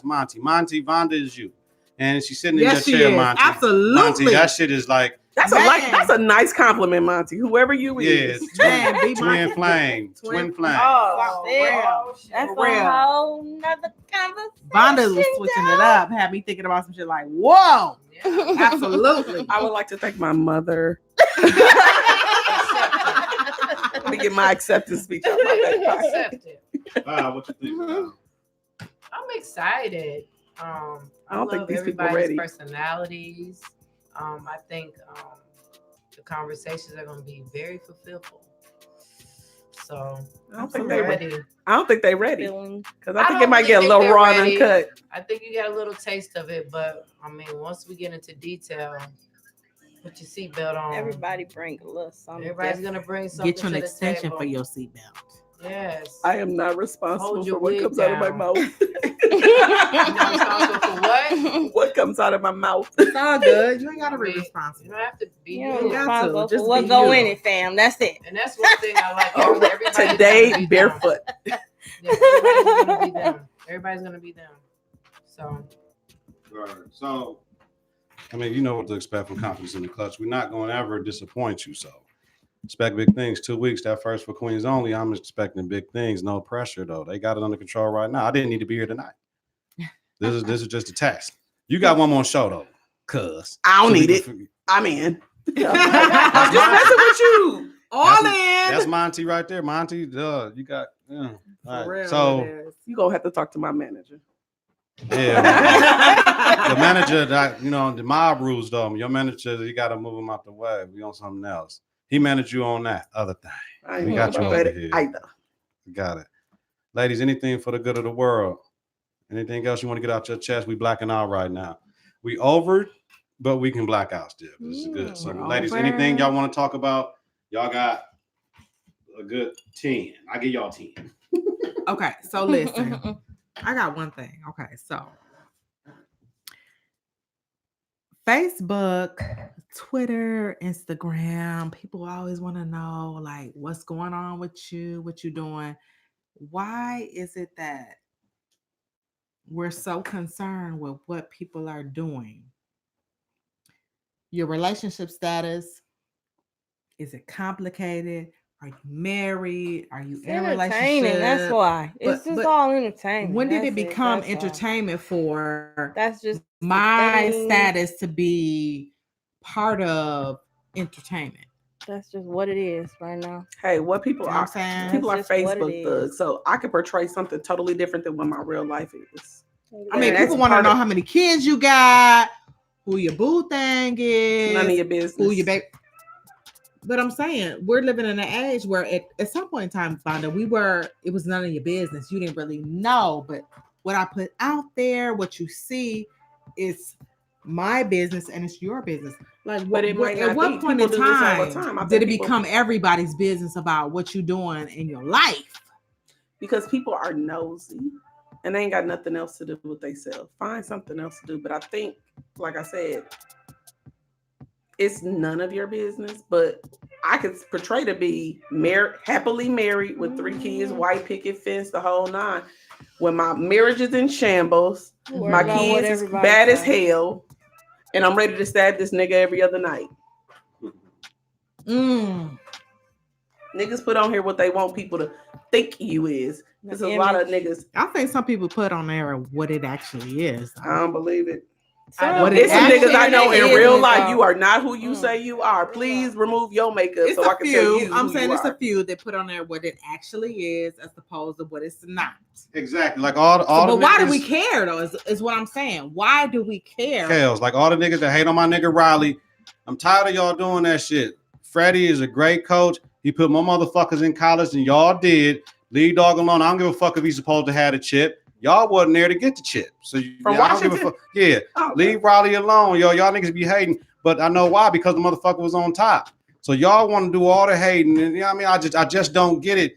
Monty. Monty, Vonda is you. And she's sitting in Yes, your she chair, is. Monty. Absolutely. Monty, that shit is like That's a nice compliment, Monty. Whoever you Yeah, is. Man, be twin flame. Twin flame. Oh, real. that's For a real. whole nother conversation. Vonda was switching it up, had me thinking about some shit like, whoa, Yeah. absolutely. I would like to thank my mother. Let me get my acceptance speech out my back pocket. Accepted. What you think? Val? I'm excited. I don't think love these people everybody's ready. personalities. I think the conversations are going to be very fulfillful. So I don't I'm think they ready. ready. I don't think they ready Feeling. because I I think it don't might get a think little they're raw and ready. uncut. I think you get a little taste of it, but I mean, once we get into detail, put your seatbelt on. Everybody bring a little something. Everybody's different. gonna bring something Get you an to the extension table. for your seatbelt. Yes. I am not responsible Hold your for what wig comes out of my down. mouth. You're not responsible for what? What comes out of my mouth? It's all good. You ain't gotta be You responsible. don't have to be You you. know, got to. responsible Just for what be go you. in it, fam. That's it. And that's one thing I like. Oh, Everybody's gonna today, be barefoot. Them. Yeah, everybody's gonna be them. Everybody's gonna be them. So Right. So, I mean, you know what to expect from Confidence in the Clutch. We're not going to ever disappoint you. So, expect big things. 2 weeks, that first for Queens only. I'm expecting big things. No pressure, though. They got it under control right now. I didn't need to be here tonight. This is just a test. You got one more show, though. Cuz. I don't So we need can it. figure- I'm in. I'm just messing with you. All That's in. Monty right there. Monty, you got. Yeah. All For right. real, So, it is. You gonna have to talk to my manager. yeah. The manager, that the mob rules though. Your manager, you got to move him out the way. We on something else. He managed you on that other thing. I ain't We know got you about over that here. either. Got it, ladies. Anything for the good of the world? Anything else you want to get out your chest? We blacking out right now. We over, but we can black out still. This is good. So, We're ladies, over. anything y'all want to talk about? Y'all got a good 10. I give y'all 10. Okay, so listen. I got one thing. Okay, so Facebook, Twitter, Instagram, people always want to know like what's going on with you, what you doing. Why is it that we're so concerned with what people are doing? Your relationship status, is it complicated? Are you married? Are you It's in a entertainment. relationship? That's why. It's But- just all entertainment. When did That's it become That's all. entertainment for That's just the my thing. status to be part of entertainment? That's just what it is right now. Hey, what people You know what I'm are saying? people are That's just what it Facebook is. thugs, so I could portray something totally different than what my real life is. I mean, And people that's want to part know of- how many kids you got, who your boo thing is, None of your business. who your baby. But I'm saying we're living in an age where at some point in time, Fonda, it was none of your business. You didn't really know. But what I put out there, what you see, is my business and it's your business. Like, But it might at not what be. point in People do this all the time, time. I did bet it people- become everybody's business about what you're doing in your life? Because people are nosy and they ain't got nothing else to do with themselves. Find something else to do. But I think, like I said, it's none of your business. But I could portray to be happily married with 3 kids, white picket fence, the whole 9. When my marriage is in shambles, Worry my about what kids is everybody bad as say. hell, and I'm ready to stab this nigga every other night. Niggas put on here what they want people to think you is. There's a lot of niggas. I think some people put on there what it actually is. I don't believe it. What It's it some niggas I actually know in is real is, life. You are not who you Mm. say you are. Please remove your makeup It's so I a can tell few. you. I'm who saying you it's are. a few that put on there what it actually is as opposed to what it's not. Exactly. Like all But the why do niggas- we care though? Is what I'm saying. Why do we care? Kales, like all the niggas that hate on my nigga Riley. I'm tired of y'all doing that shit. Freddie is a great coach. He put more motherfuckers in college than y'all did. Leave dog alone. I don't give a fuck if he's supposed to have the chip. Y'all wasn't there to get the chip. So From I don't give a Washington? fuck. Yeah. Oh, Leave Riley alone. Y'all niggas be hating. But I know why, because the motherfucker was on top. So y'all want to do all the hating. And I mean, I just don't get it.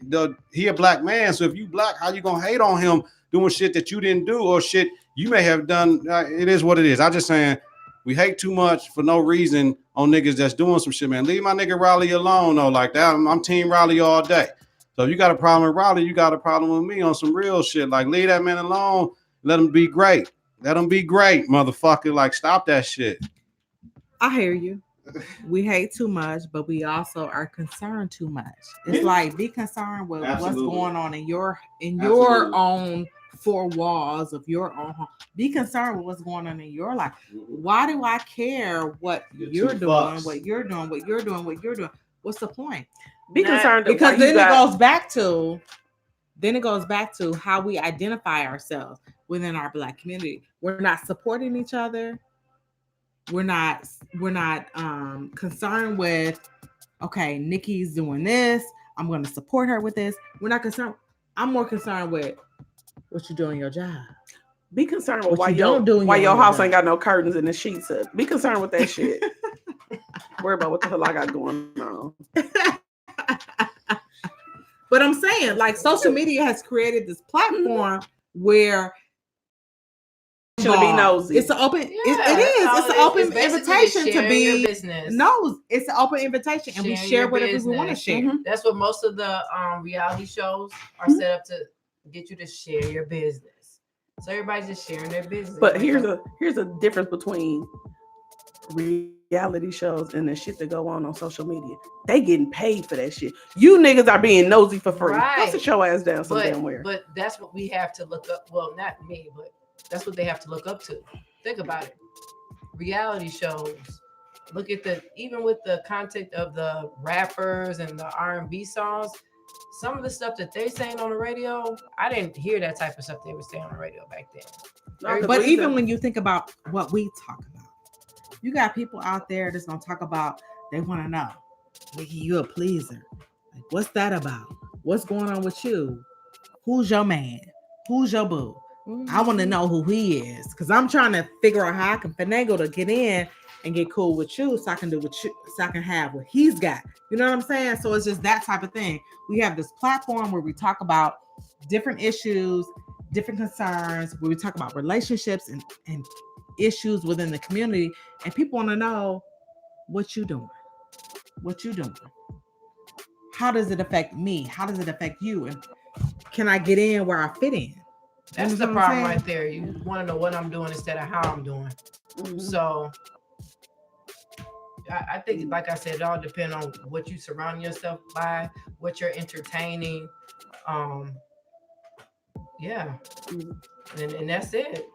He a black man. So if you black, how you gonna hate on him doing shit that you didn't do or shit you may have done? It is what it is. I'm just saying we hate too much for no reason on niggas that's doing some shit, man. Leave my nigga Riley alone though. Like that. I'm team Riley all day. So if you got a problem with Riley, you got a problem with me on some real shit. Like leave that man alone. Let him be great. Let him be great, motherfucker. Like stop that shit. I hear you. We hate too much, but we also are concerned too much. It's Yeah. like be concerned with Absolutely. what's going on in your Absolutely. own four walls of your own home. Be concerned with what's going on in your life. Why do I care what You're you're two doing, fucks. what you're doing, what you're doing, what you're doing? What's the point? Be Not- concerned that Because why you then got- it goes back to how we identify ourselves within our Black community. We're not supporting each other. We're not concerned with, okay, Nikki's doing this, I'm going to support her with this. We're not concerned. I'm more concerned with what you do in your job. Be concerned with What why you don't do in why your your house job. ain't got no curtains and the sheets up. Be concerned with that shit. Worry about what the hell I got going on. But I'm saying, like, social media has created this platform where Should be nosy. it's an open. Yeah, it is. It's an open basically invitation to sharing your be business. knows. It's an open invitation, and we Sharing share your whatever we want to business. share. Mhm. That's what most of the reality shows are Mhm. set up to get you to share your business. So everybody's just sharing their business. But Like, here's a difference between reality shows and the shit that go on social media. They getting paid for that shit. You niggas are being nosy for free. Go Right. sit your ass down some damn where. but that's what we have to look up. Well, not me, but that's what they have to look up to. Think about it. Reality shows. Look at even with the content of the rappers and the R&B songs, some of the stuff that they saying on the radio, I didn't hear that type of stuff they were saying on the radio back then. No, 'cause But we even said- when you think about what we talk about, you got people out there that's gonna talk about. They want to know, Nikki, you a pleaser? Like, what's that about? What's going on with you? Who's your man? Who's your boo? I want to know who he is because I'm trying to figure out how I can finagle to get in and get cool with you, so I can do what you, so I can have what he's got. You know what I'm saying? So it's just that type of thing. We have this platform where we talk about different issues, different concerns, where we talk about relationships and issues within the community, and people want to know what you doing, what you doing. How does it affect me? How does it affect you? And can I get in where I fit in? That's You the know what I'm problem saying? right there. You want to know what I'm doing instead of how I'm doing. Mhm. So I think, like I said, it all depends on what you surround yourself by, what you're entertaining. Yeah. Mhm. And that's it.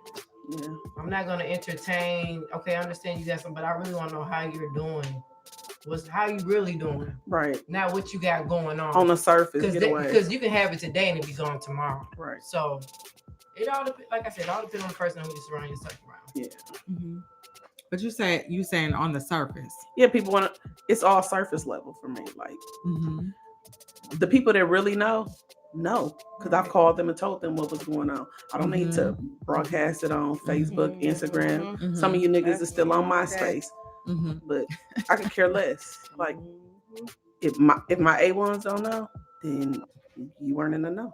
Yeah. I'm not gonna entertain. Okay, I understand you got some, but I really want to know how you're doing. How you really doing? Right. Not what you got going on. On the surface, get away. Because you can have it today and it be gone tomorrow. Right. So it all depends. Like I said, it all depends on the person who you surround yourself around. Mm-hmm. But you saying on the surface. Yeah, people want to. It's all surface level for me. Like Mm-hmm. the people that really know, because I've called them and told them what was going on. I don't need to broadcast it on Facebook, Instagram. Some of you niggas is still on MySpace, Mm-hmm. but I could care less. Like if my A1s don't know, then you weren't in the know.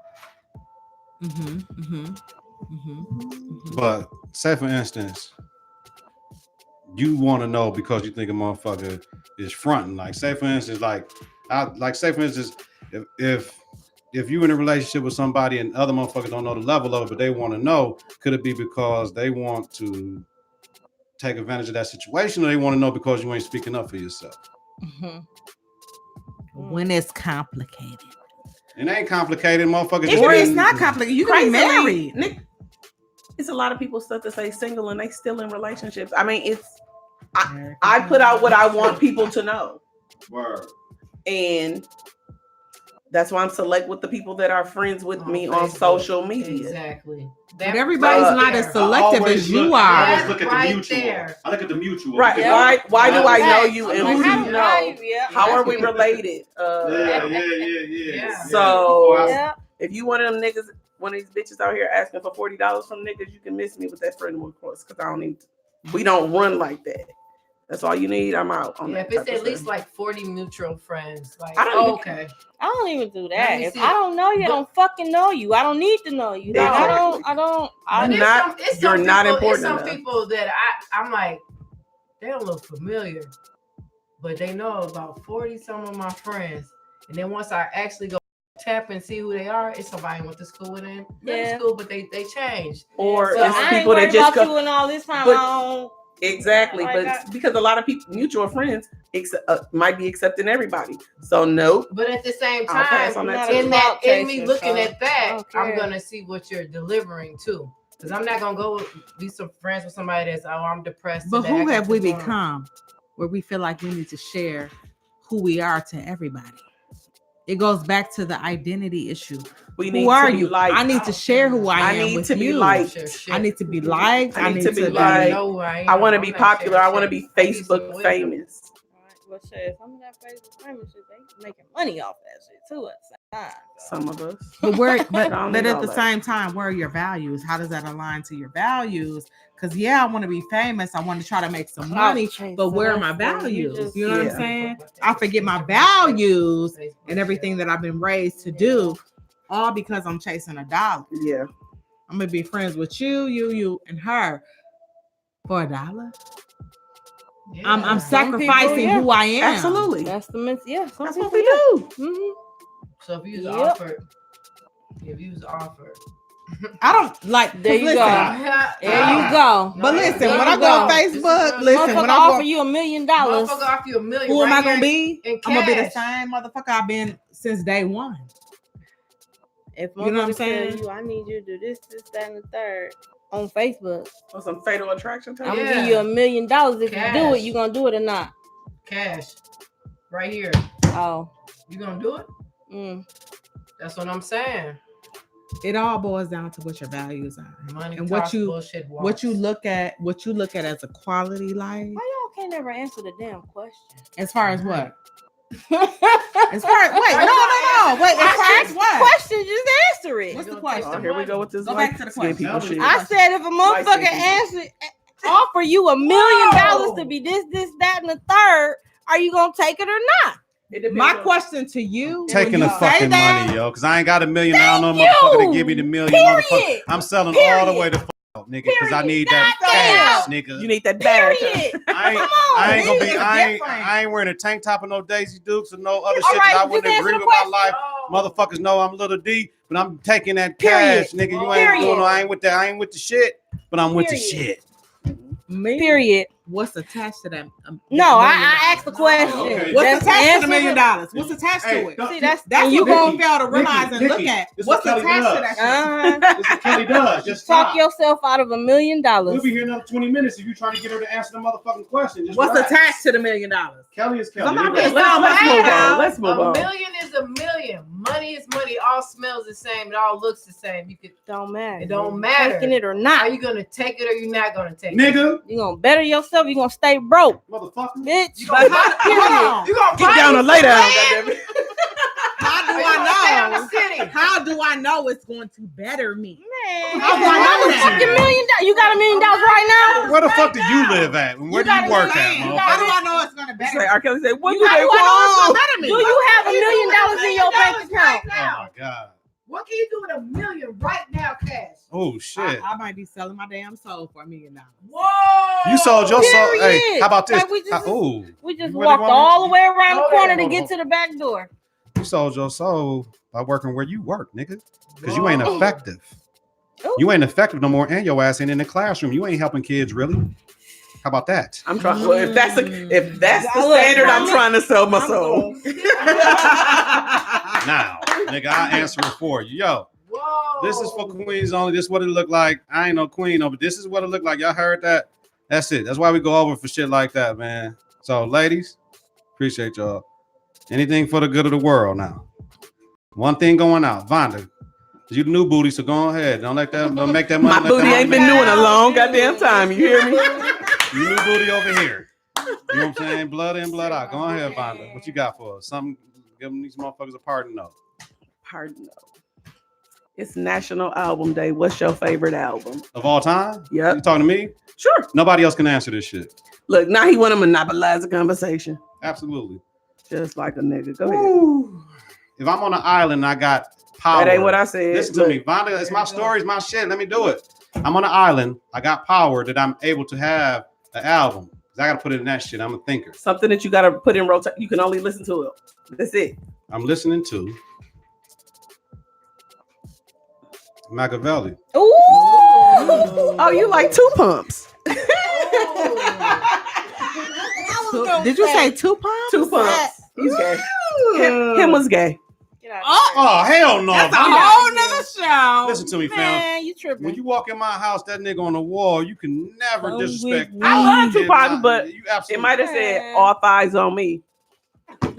Mm-hmm. Mm-hmm. Mm-hmm. Mm-hmm. But say for instance, you want to know because you think a motherfucker is fronting. Like say for instance, if you in a relationship with somebody and other motherfuckers don't know the level of it, but they want to know, could it be because they want to take advantage of that situation, or they want to know because you ain't speaking up for yourself? When it's complicated. It ain't complicated, motherfuckers. Or Or just it's getting- not complicated. You can be Crazily, married. Nick, it's a lot of people stuff to say single and they still in relationships. I mean, I put out what I want people to know. Word. And that's why I'm select with the people that are friends with On me on Facebook. social media. Exactly. But everybody's right not there. as selective as you I are. always look at Right the mutual. there. I look at the mutual. Right. Because Why do I know Right. you and Okay. who do How- you know? How are we related? Yeah. So Yeah. if you one of them niggas, one of these bitches out here asking for $40 from niggas, you can miss me with that friend request because I don't need. We don't run like that. That's all you need. I'm out. On Yeah, that if it's type of at least stuff. like 40 mutual friends, like I don't even- okay. I don't even do Let that. me If see. I don't know you, I don't fucking know you. I don't need to know you. Like, Exactly. I don't. I'm But not- it's you're not people, important It's some enough. people that I'm like, they don't look familiar, but they know about 40 some of my friends. And then once I actually go tap and see who they are, it's somebody I went to school with them. Yeah. School, but they changed. Or So it's I ain't people that worried just about go. you and all this time. But- I don't. Exactly, Like but I- because a lot of people, mutual friends, might be accepting everybody. So nope. But at the same I'll pass time, on that Not too. a in that, clout in me chaser, looking so at I that, don't I'm care. gonna see what you're delivering too. Because I'm not gonna go be some friends with somebody that's I'm depressed. But today, who I got have we this going on. become where we feel like we need to share who we are to everybody? It goes back to the identity issue. We need Who are to be you? liked. I need to share who I I am need with to be you. liked. Share shit. I need to be liked. I need to be You liked. know who I am. I want to I'm be not popular. sharing I want to shit. be I need some Facebook wisdom. famous. Well, shit, some of that Facebook famous shit, they making money off that shit too at the same time. So. Some of us. But where, but I don't but need at all the that. same time, where are your values? How does that align to your values? Because yeah, I want to be famous. I want to try to make some money. But where are my values? You know what Yeah. I'm saying? I forget my values and everything that I've been raised to do, all because I'm chasing a dollar. Yeah. I'm gonna be friends with you, and her for $1. I'm Yeah. sacrificing yeah. who I am. Absolutely. That's the mental. Yeah, some That's people, what we do. Mhm. So if you was Yep. offered, I don't like. There you listen, go. There you go. But listen, There when you I go on go. Facebook, listen, Motherfucker when I offer go, you $1 million. Motherfucker offer you $1 million. who am I right gonna here be? in I'm gonna be the cash. same motherfucker I've been since day one. If You know what I'm motherfucker tell saying? you, I need you to do this, that, and the third on Facebook. Or some fatal attraction type. I'm Yeah. gonna give you $1 million. If you do Cash. it, you gonna do it or not? Cash. Right here. Oh, You gonna do it? That's what I'm saying. It all boils down to what your values are Money and talks, what you bullshit walks. what you look at as a quality life. why y'all can't never answer the damn question? As far as what? As As far as wait, no. Wait, as far as what? question, just answer it. What's the Gonna question? Oh, here we go with this Go back to the light skin question. people shit. I said if a motherfucker answer offer you $1 million to be this, that, and the third, are you gonna take it or not? It depends My on- question to you, Taking when the you say fucking that, money, yo, because I ain't got $1 million. I don't know Thank motherfucker you. to give me the million, Period. motherfucker. I'm selling all the way to fuck, nigga, because I need that cash, nigga. You need that bag. Period. I ain't, Come on, I ain't gonna be. niggas I ain't, different. I ain't wearing a tank top and no Daisy Dukes and no other All shit. 'Cause right, I just wouldn't answer agree the with my question. life. Oh. Motherfuckers know I'm Little D, but I'm taking that Period. cash, nigga. You Period. ain't doing. I ain't with that. I ain't with the shit, but I'm with the Period. shit. me, Period. what's attached to that? No, $1 million? I asked the question. Okay. What's That's attached to the $1 answer. million? What's attached to it? See, that's That's you what gonna people fail to realize and look at. this is What's what attached Kelly to that shit? uh-huh. This is what Kelly does. Just Talk stop. yourself out of $1 million. We'll be here another 20 minutes if you're trying to get her to answer the motherfucking question. Just What's relax. attached to the $1 million? Kelly is Kelly. I'm not You're being right. Let's move matter. on. Let's move A on. million is a million. Money is money. It all smells the same. It all looks the same. You could. Don't matter. It don't You matter. Taking it or Are not. you gonna take it or you not gonna take it? Nigga, You gonna better yourself. You gonna stay broke, motherfucker. bitch. But how, You gonna Get buy down me and lay some down, land? goddammit. how do Or you gonna stay I on know? the city? How do I know it's going to better me? Man, How do I know that? fucking $1 million. You got $1 million right now. Where the fuck do you live at? And where do you gotta work say, at, you motherfucker? How do I know it's going to better Say, me? R. Kelly said, what You do got- they you got- want? Better me. Do you have $1 million in your bank account? Right Oh now. my god. What can you do with $1 million right now, cash? Oh shit. I might be selling my damn soul for $1 million. Whoa! You sold your soul. Hey, Period. how about this? Like, we just- Ooh, We just You really walked want all me the way around the Hold corner on, to hold get on. to the back door. you sold your soul by working where you work, nigga. Because you ain't Whoa. effective. Ooh. You ain't effective no more, and your ass ain't in the classroom. You ain't helping kids really. How about that? I'm trying. Well, if that's the Look, standard, I'm I'm- trying to sell my soul. Now, nigga, I answer it for you. Yo, Whoa! this is for queens only. This is what it look like. I ain't no queen, no, but this is what it look like. Y'all heard that? That's it. That's why we go over for shit like that, man. So, ladies, appreciate y'all. Anything for the good of the world now. One thing going out. Vonda, you the new booty, so go ahead. Don't make that money. My let that booty money ain't been make- new in a long goddamn time. You hear me? You new booty over here. You know what I'm saying? Blood in, blood out. Go ahead, Vonda. What you got for us? Something, give them these motherfuckers a pardon, no. Pardon. No. It's National Album Day. What's your favorite album? Of all time? Yep. You talking to me? Sure. Nobody else can answer this shit. Look, now he want to monopolize the conversation. Absolutely. Just like a nigga. Go ahead. If I'm on an island and I got power. That ain't what I said. Listen to Look, me. Vonda, it's my story, it's my shit. Let me do it. I'm on an island. I got power that I'm able to have an album. I got to put it in that shit. I'm a thinker. Something that you got to put in rotation. You can only listen to it. That's it. I'm listening to Machiavelli. Ooh. Oh, you like two pumps. Did you say Tupac? Two pumps. He's gay. Him was gay. Get out Oh, Oh, hell no. that's a fam. whole nother show. Listen to me, fam. Man, you tripping. When you walk in my house, that nigga on the wall, you can never Come disrespect with me. me. I love Tupac, And but you It absolutely. might have said Man. all thighs on me. I'm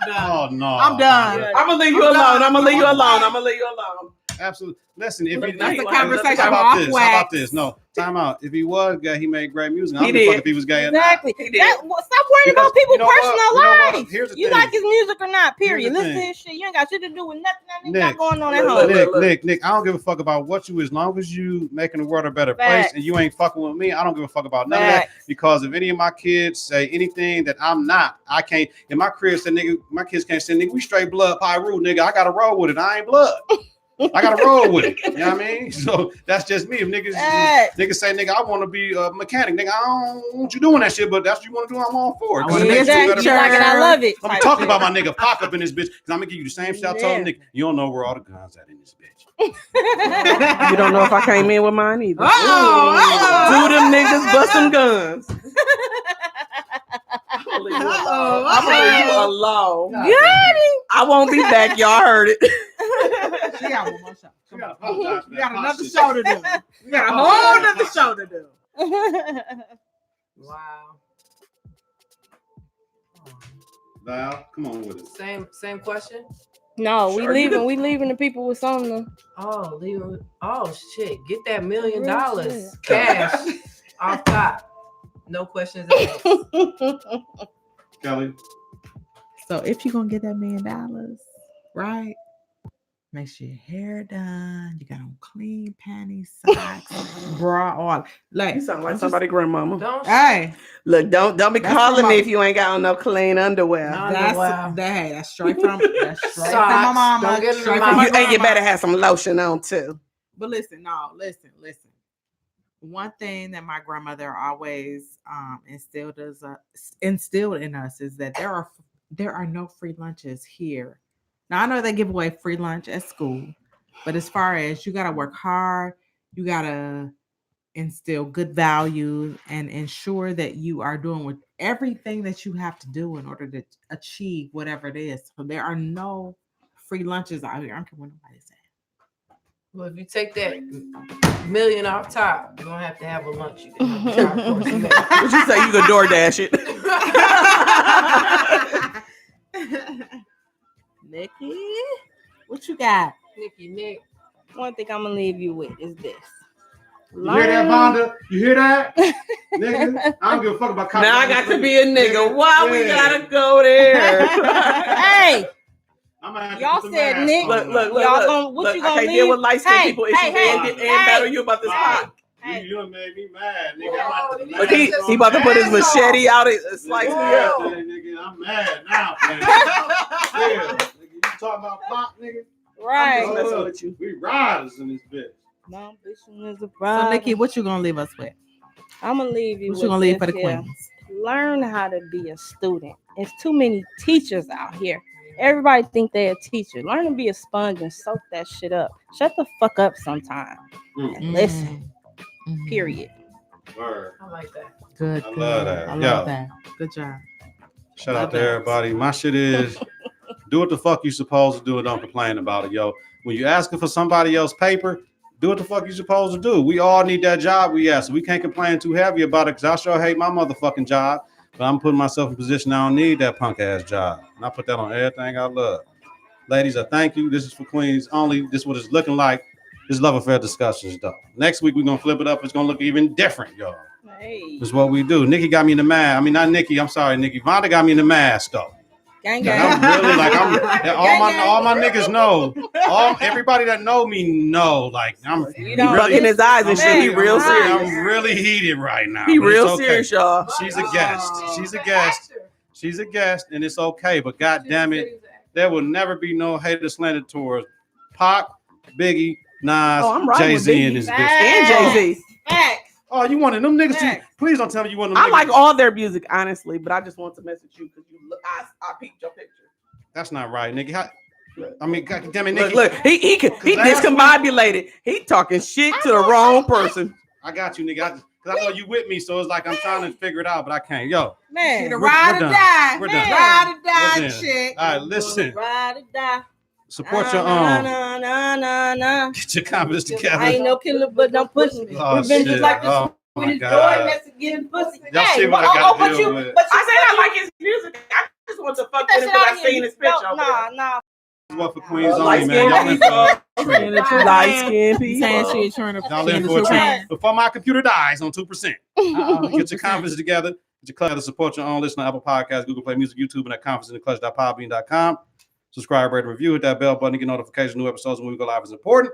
done. Oh no. I'm done. Yeah. I'm gonna leave you I'm alone. done. I'm gonna leave you alone. I'm gonna leave you alone. Absolutely. Listen, if Look, he now That's you a want another conversation how topic. about off this? How wax. about this? No, time out. If he was gay, he made great music. I He don't give a fuck did. if he was gay or not. Exactly. He did. Stop worrying about Because people's you know what? personal You know what? lives. Here's the You thing. like his music or not? Here's Period. the Listen to thing. his shit. You ain't got shit to do with nothing that nigga Nick. got going on at Look, home. look, Nick, I don't give a fuck about what you, as long as you making the world a better place Facts. and you ain't fucking with me, I don't give a fuck about none of that. Facts. Because if any of my kids say anything that I'm not, I can't. In my career, say nigga, my kids can't say nigga, we straight blood Pyru, nigga. I gotta roll with it. I ain't blood. I gotta roll with it. You know what I mean? So that's just me. If Facts. niggas say nigga, I want to be a mechanic, nigga. I don't want you doing that shit, but that's what you want to do. I'm all for it. I 'Cause wanna it be a makes you a Exactly. better You like it, I love it. I'm type talking shit. about my nigga Pac up in this bitch because I'm gonna give you the same shit I told Yeah. nigga. You don't know where all the guns at in this bitch. You don't know if I came in with mine either. Uh-oh. Do them niggas bust some guns? I'm gonna leave you alone. Uh-oh. I'm gonna leave you alone. Got I won't be back. Y'all heard it. She got one more show. You gotta apologize for We that got Pac another shit. show to do. We got a whole nother show to do. Wow. Val, come on with it. Same question. No, Sure, we you leaving the people with something. Oh, leave it. Oh shit! Get that $1 million Real cash off top. No questions asked. Kelly. So if you're gonna get that $1 million, right? Make sure your hair done. You got on clean panties, socks, bra, all. Like You sound like I'm somebody grandmama. Don't. Hey, Look, don't be That's calling from me my- if you ain't got on no clean underwear. No. that's Wow. that's straight from my Socks. mama. Don't get it straight in from my- my And you better grandma. have some lotion on too. But listen. One thing that my grandmother always instilled in us is that there are no free lunches here. Now I know they give away free lunch at school, but as far as you gotta work hard, you gotta instill good values and ensure that you are doing with everything that you have to do in order to achieve whatever it is. So there are no free lunches out here. I don't care what nobody says. Well, if you take that $1 million off top, you're gonna have to have a lunch. You can have a side course meal. What you say? You could DoorDash it. Nikki, what you got? Nick. One thing I'm gonna leave you with is this. You hear that, Vonda? You hear that? Nigga, I don't give a fuck about Now I got to be a nigga. Why we Yeah. gotta go there? Hey, I'm gonna have to y'all put the said mask Nick. on Look, now. look, look. Y'all look. gonna- what Look, you I gonna can't deal leave? with light skinned Hey, people issues hey, and hey, battle you about this hey. pot. You done made me mad, nigga. I'm about to put the Look, mask he on about to put his now. machete out and slice me Yeah, up. nigga, I'm mad now, man. Yeah, nigga, you talking about pop, nigga? I'm Right. just messing with you. We riders in this bitch. My ambition is a So problem. Nikki, what you gonna leave us with? I'm gonna leave you. What with you gonna leave for the this here. queens? Learn how to be a student. It's too many teachers out here. Everybody think they're a teacher. Learn to be a sponge and soak that shit up. Shut the fuck up sometime and listen. Mhm. Period. Word. I like that. Good. I good. love that. I Yo. love that. Good job. Shout Love out to that. everybody. My shit is do what the fuck you supposed to do and don't complain about it, yo. When you asking for somebody else's paper, do what the fuck you supposed to do. We all need that job we ask. So we can't complain too heavy about it because I sure hate my motherfucking job. But I'm putting myself in a position I don't need that punk ass job. And I put that on everything I love. Ladies, I thank you. This is for Queens only. This is what it's looking like. This love affair discussions, though. Next week, we're going to flip it up. It's going to look even different, y'all. Hey. This is what we do. Nikki got me in the mask. I mean, not Nikki. I'm sorry, Nikki. Vonda got me in the mask, though. Gang Like, gang. I'm really like all my niggas know. Everybody that know me know. Like I'm You He don't- rubbing his eyes and shit. He Man, real right. serious. I'm really heated right now. He but it's real okay. serious, y'all. She's a guest. She's a guest. She's a guest, and it's okay. But God damn it, there will never be no hater slander towards Pac, Biggie, Nas, Oh, I'm riding with Jay-Z, Biggie. and this bitch. And Jay-Z. Facts. Oh, you wanted them niggas? Facts. Please don't tell me you want them. I like niggas. all their music, honestly, but I just want to message you because you look. I peeped your picture. That's not right, nigga. I mean, God damn it, Look, Nikki. look, he last discombobulated. He talking shit to the wrong person. I got you, nigga. Because Because I know you with me, so it's like I'm trying to figure it out, but I can't. Yo, Man, we're Ride or done. die. We're done. Ride or die, Listen. chick. All right, listen. Ride or die. Support your Nah, own. nah, nah, nah, nah. Get your confidence I together. ain't no killer, but don't push me. Oh, We've been shit. just like this Oh, with my his God. Jordan that's getting pussy. Y'all see Hey, what I but- gotta but deal you- with. but you- I said I like his music. I just want to fuck Get with him that shit because out I of here. seen his picture Don't- over there. Nah. What for Queens only, light man. Y'all in for Light skinned Saying people. she trying to y'all in the for a true treat. fan. Before my computer dies on 2%. Uh-oh. Get your confidence together. Get your club to support your own. Listen to Apple Podcasts, Google Play Music, YouTube, and at confidenceintheclutch.podbean.com. Subscribe, rate, and review. Hit that bell button to get notifications. New episodes when we go live is important.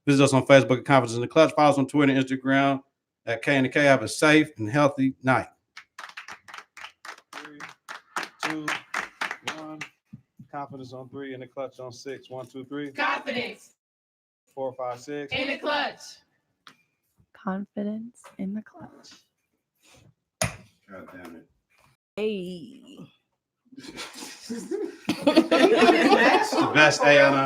Visit us on Facebook at Confidence in the Clutch. Follow us on Twitter and Instagram at K and the K. Have a safe and healthy night. 3, 2, 1. Confidence on 3 and the clutch on 6. 1, 2, 3. Confidence 4, 5, 6. in the clutch. Confidence in the clutch. God damn it. Hey. The best, Ayana.